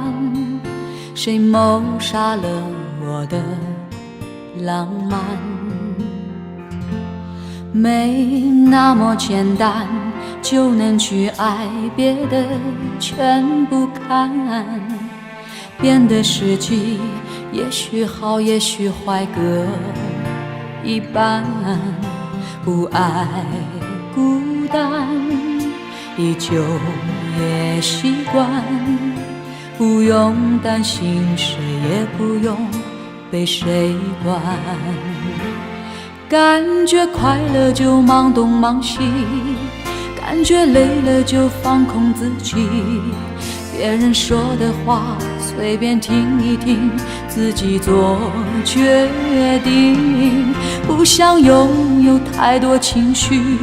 谁谋杀了我的浪漫？没那么简单就能去爱，别的全不看。变的时机也许好也许坏各一半，不爱孤单依旧也习惯，不用担心谁也不用被谁管。感觉快乐就忙东忙西，感觉累了就放空自己。别人说的话随便听一听，自己做决定。不想拥有太多情绪，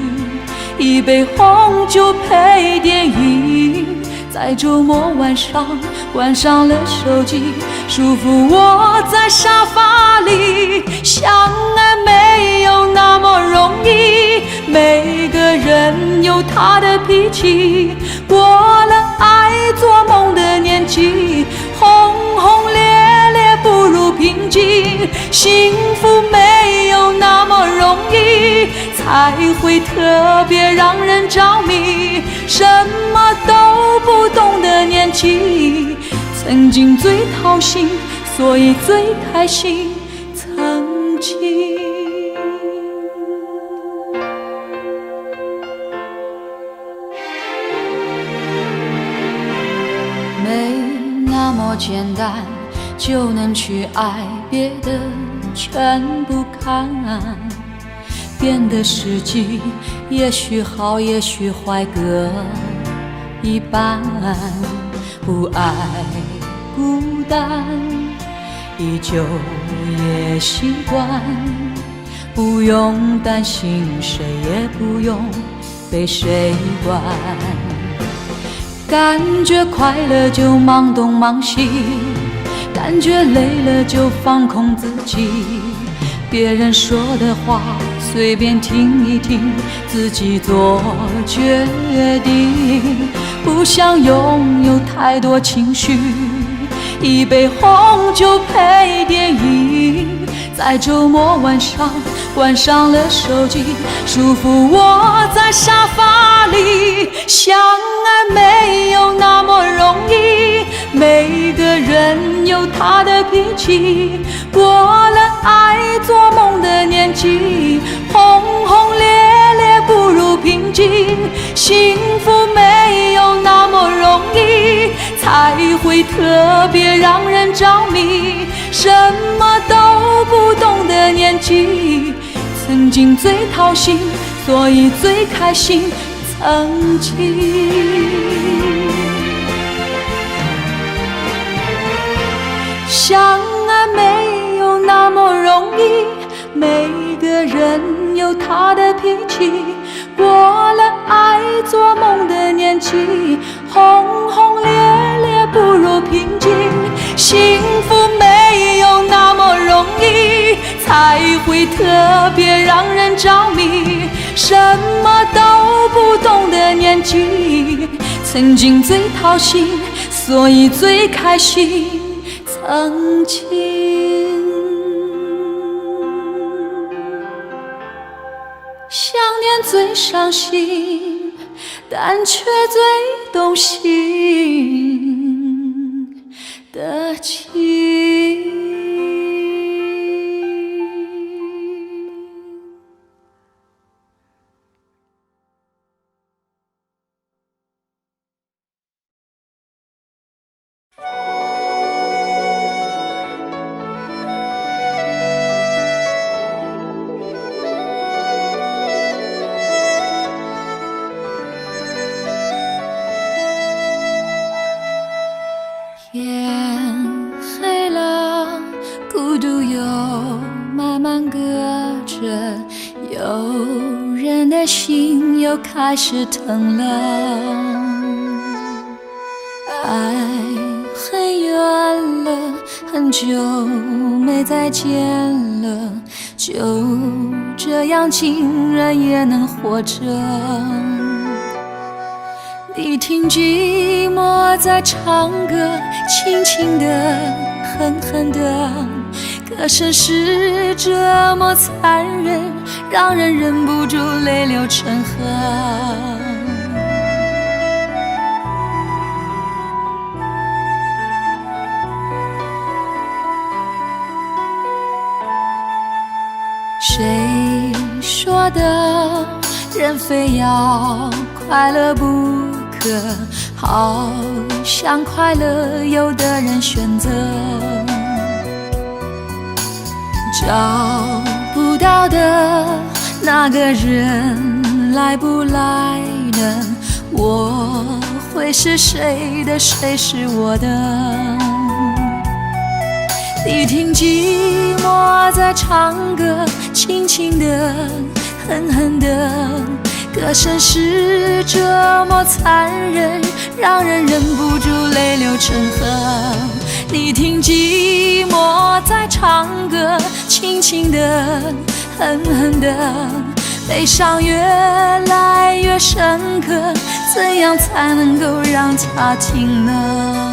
一杯红酒配电影，在周末晚上关上了手机，舒服窝在沙发里。相爱没有那么容易，每个人有他的脾气，过了爱做梦的年纪，轰轰烈烈不如平静。幸福没有那么容易，才会特别让人着迷。什么都不懂的年纪，曾经最掏心，所以最开心。曾经没那么简单就能去爱，别的全不看。变的时机也许好也许坏各一半，不爱孤单依旧也习惯，不用担心谁也不用被谁管。感觉快乐就忙东忙西，感觉累了就放空自己。别人说的话随便听一听，自己做决定。不想拥有太多情绪，一杯红酒配电影，在周末晚上关上了手机，舒服窝在沙发里。相爱没有那么容易，每个人有他的脾气，过了爱做梦的年纪，轰轰烈烈不如平静。幸福没有那么容易，才会特别让人着迷。什么都不懂的年纪，曾经最掏心，所以最开心。曾经相爱没有那么容易，每个人有他的脾气，过了爱做梦的年纪，轰轰烈烈不如平静。幸福没会特别让人着迷。什么都不懂的年纪，曾经最掏心，所以最开心。曾经想念最伤心，但却最动心的情。天黑了，孤独又慢慢隔着，有人的心又开始疼了。爱很远了，很久没再见了，就这样竟然也能活着。你听寂寞在唱歌，轻轻的，狠狠的，歌声是这么残忍，让人忍不住泪流成河。谁说的人非要快乐不可，好像快乐有的人选择找不到的那个人来不来呢？我会是谁的，谁是我的？你听寂寞在唱歌，轻轻的，狠狠的，歌声是这么残忍，让人忍不住泪流成河。你听寂寞在唱歌，轻轻的，狠狠的，悲伤越来越深刻，怎样才能够让它停呢？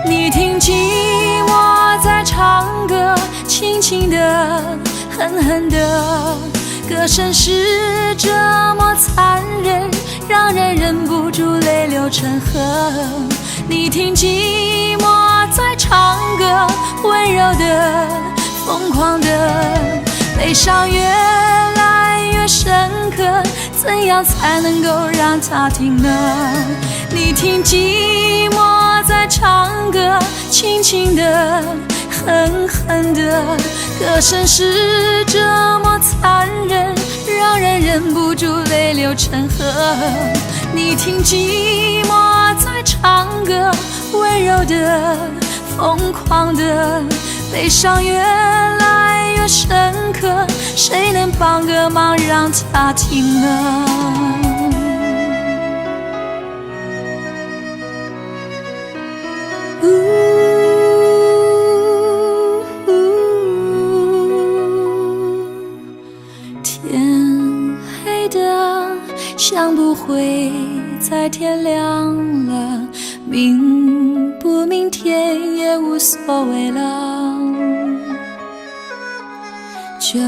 你听寂寞在唱歌，轻轻的，狠狠的，歌声是这么残忍，让人忍不住泪流成河。你听寂寞在唱歌，温柔的，疯狂的，悲伤越来越深刻，怎样才能够让它停呢？你听寂寞在唱歌，轻轻的，狠狠的，歌声是这么残忍，让人忍不住泪流成河。你听寂寞在唱歌，温柔的，疯狂的，悲伤越来越深刻，谁能帮个忙让它停呢？天黑的像不会再天亮了，明不明天也无所谓了，就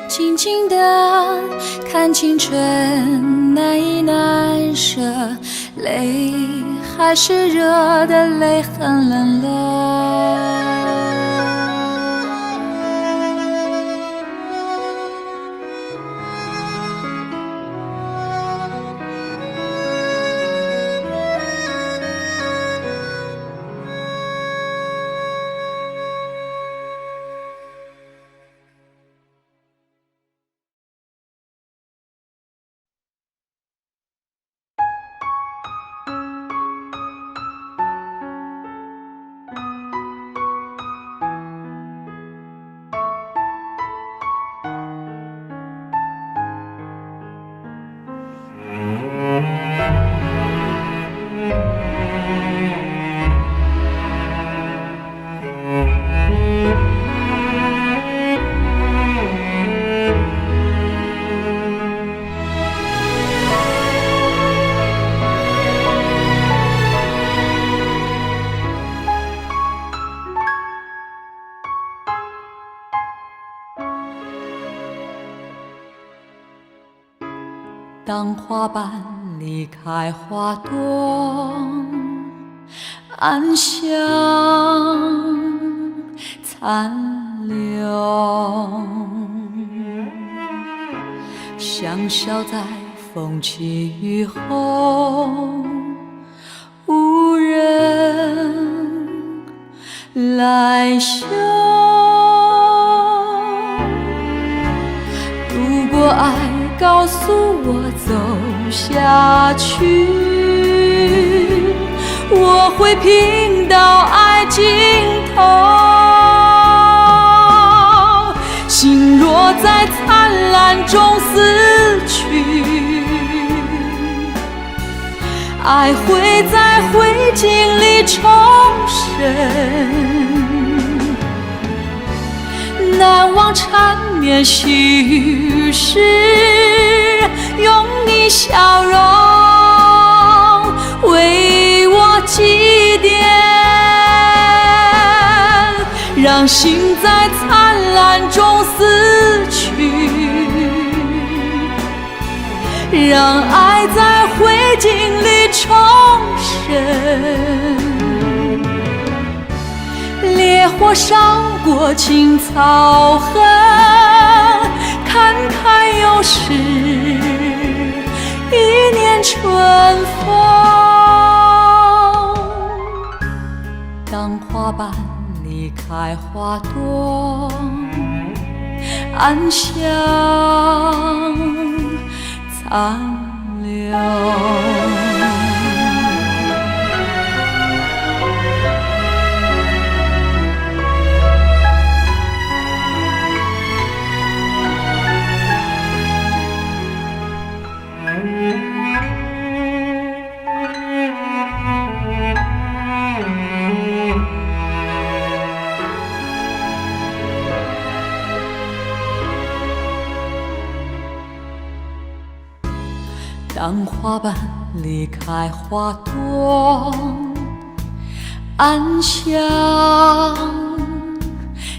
静静的看青春难以难舍，泪还是热的，泪很冷了。当花瓣离开花朵，暗香残留，香消在风起雨后，无人来嗅。如果爱告诉我走下去，我会拼到爱尽头。心若在灿烂中死去，爱会在灰烬里重生。难忘缠绵细雨时，用你笑容为我祭奠，让心在灿烂中死去，让爱在灰烬里重生。烈火烧过青草痕，看看又是一年春风。当花瓣离开花朵，暗香残留。当花瓣离开花朵，暗香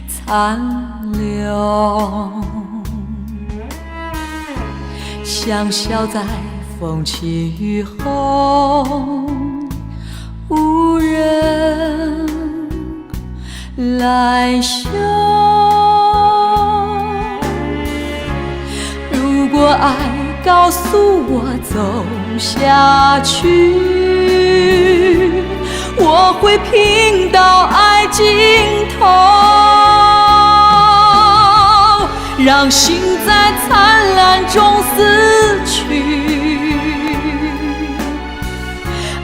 残留，香消在风起雨后，无人来嗅。如果爱告诉我走下去，我会拼到爱尽头，让心在灿烂中死去，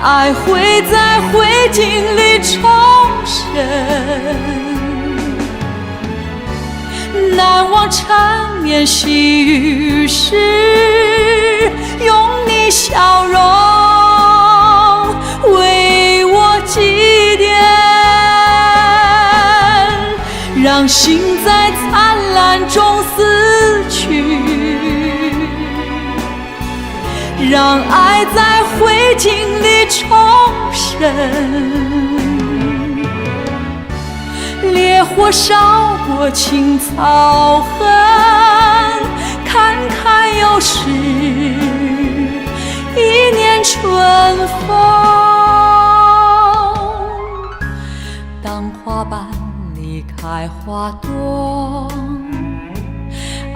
爱会在灰烬里重生。难忘缠绵细雨时，用你笑容为我祭奠，让心在灿烂中死去，让爱在灰烬里重生。烈火烧过青草痕，看看又是一年春风。当花瓣离开花朵，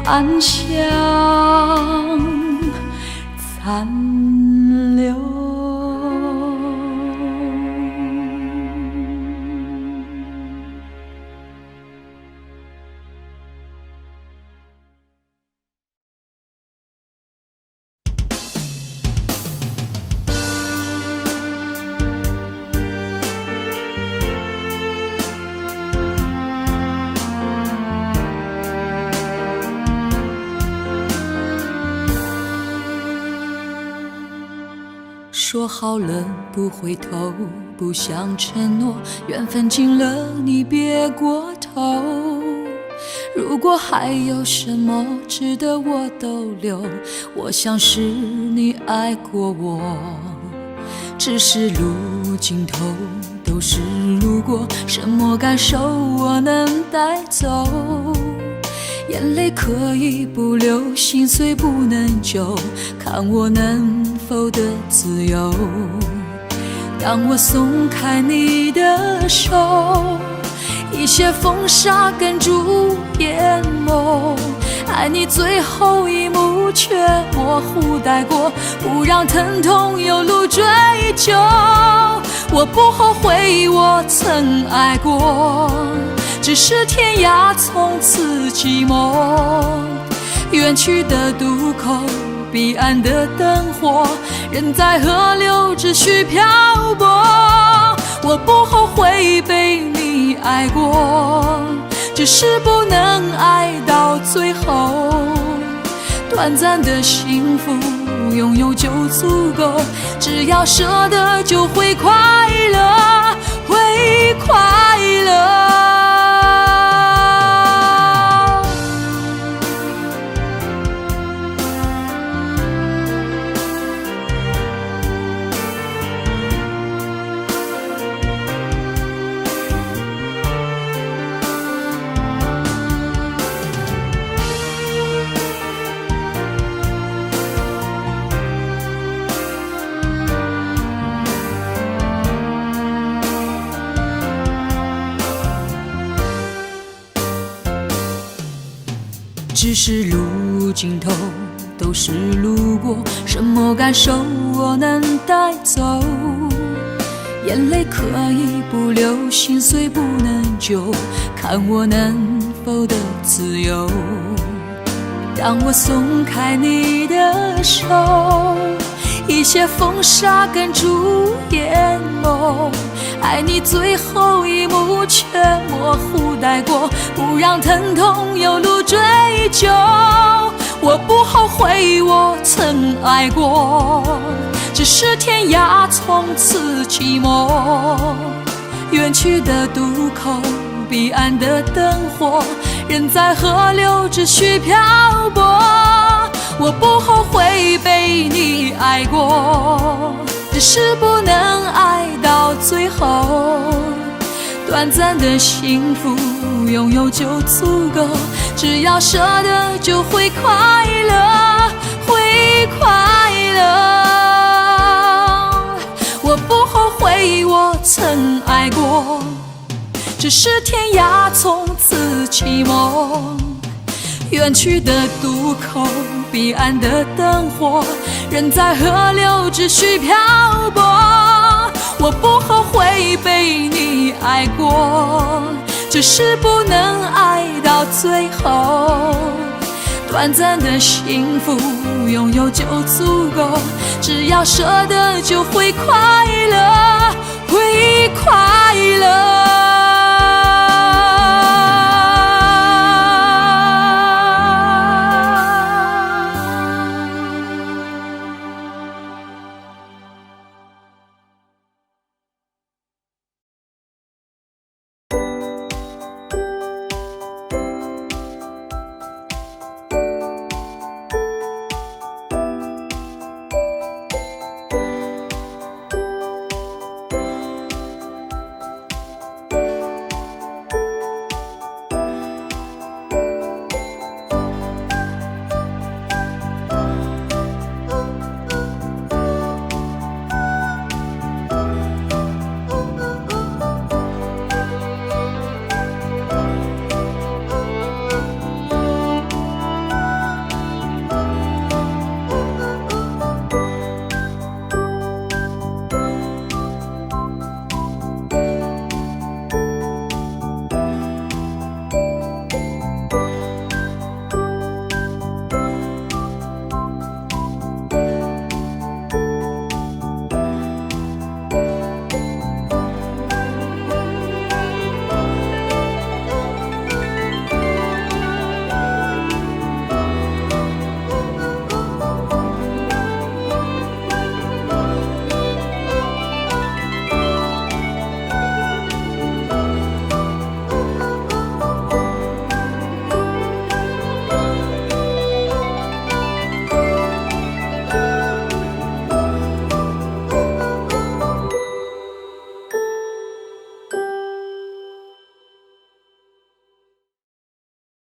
暗香残留。说好了不回头，不想承诺，缘分尽了你别过头。如果还有什么值得我逗留，我想是你爱过我，只是路尽头都是路过，什么感受我能带走？眼泪可以不流，心碎不能救，看我能否得自由。当我松开你的手，一些风沙哽住眼眸，爱你最后一幕却模糊带过，不让疼痛有路追究。我不后悔我曾爱过，只是天涯从此寂寞。远去的渡口，彼岸的灯火，人在河流只需漂泊。我不后悔被你爱过，只是不能爱到最后。短暂的幸福拥有就足够，只要舍得就会快乐，会快乐。只是路尽头都是路过，什么感受我能带走？眼泪可以不流，心碎不能救，看我能否得自由。当我松开你的手，一些风沙哽住眼眸，爱你最后一幕却模糊带过，不让疼痛有路追究。我不后悔我曾爱过，只是天涯从此寂寞。远去的渡口，彼岸的灯火，人在河流只需漂泊。我不后悔被你爱过，只是不能爱到最后。短暂的幸福拥有就足够，只要舍得就会快乐，会快乐。我不后悔我曾爱过，只是天涯从此寂寞。远去的渡口，彼岸的灯火，人在河流只需漂泊。我不后悔被你爱过，只是不能爱到最后。短暂的幸福拥有就足够，只要舍得就会快乐，会快乐。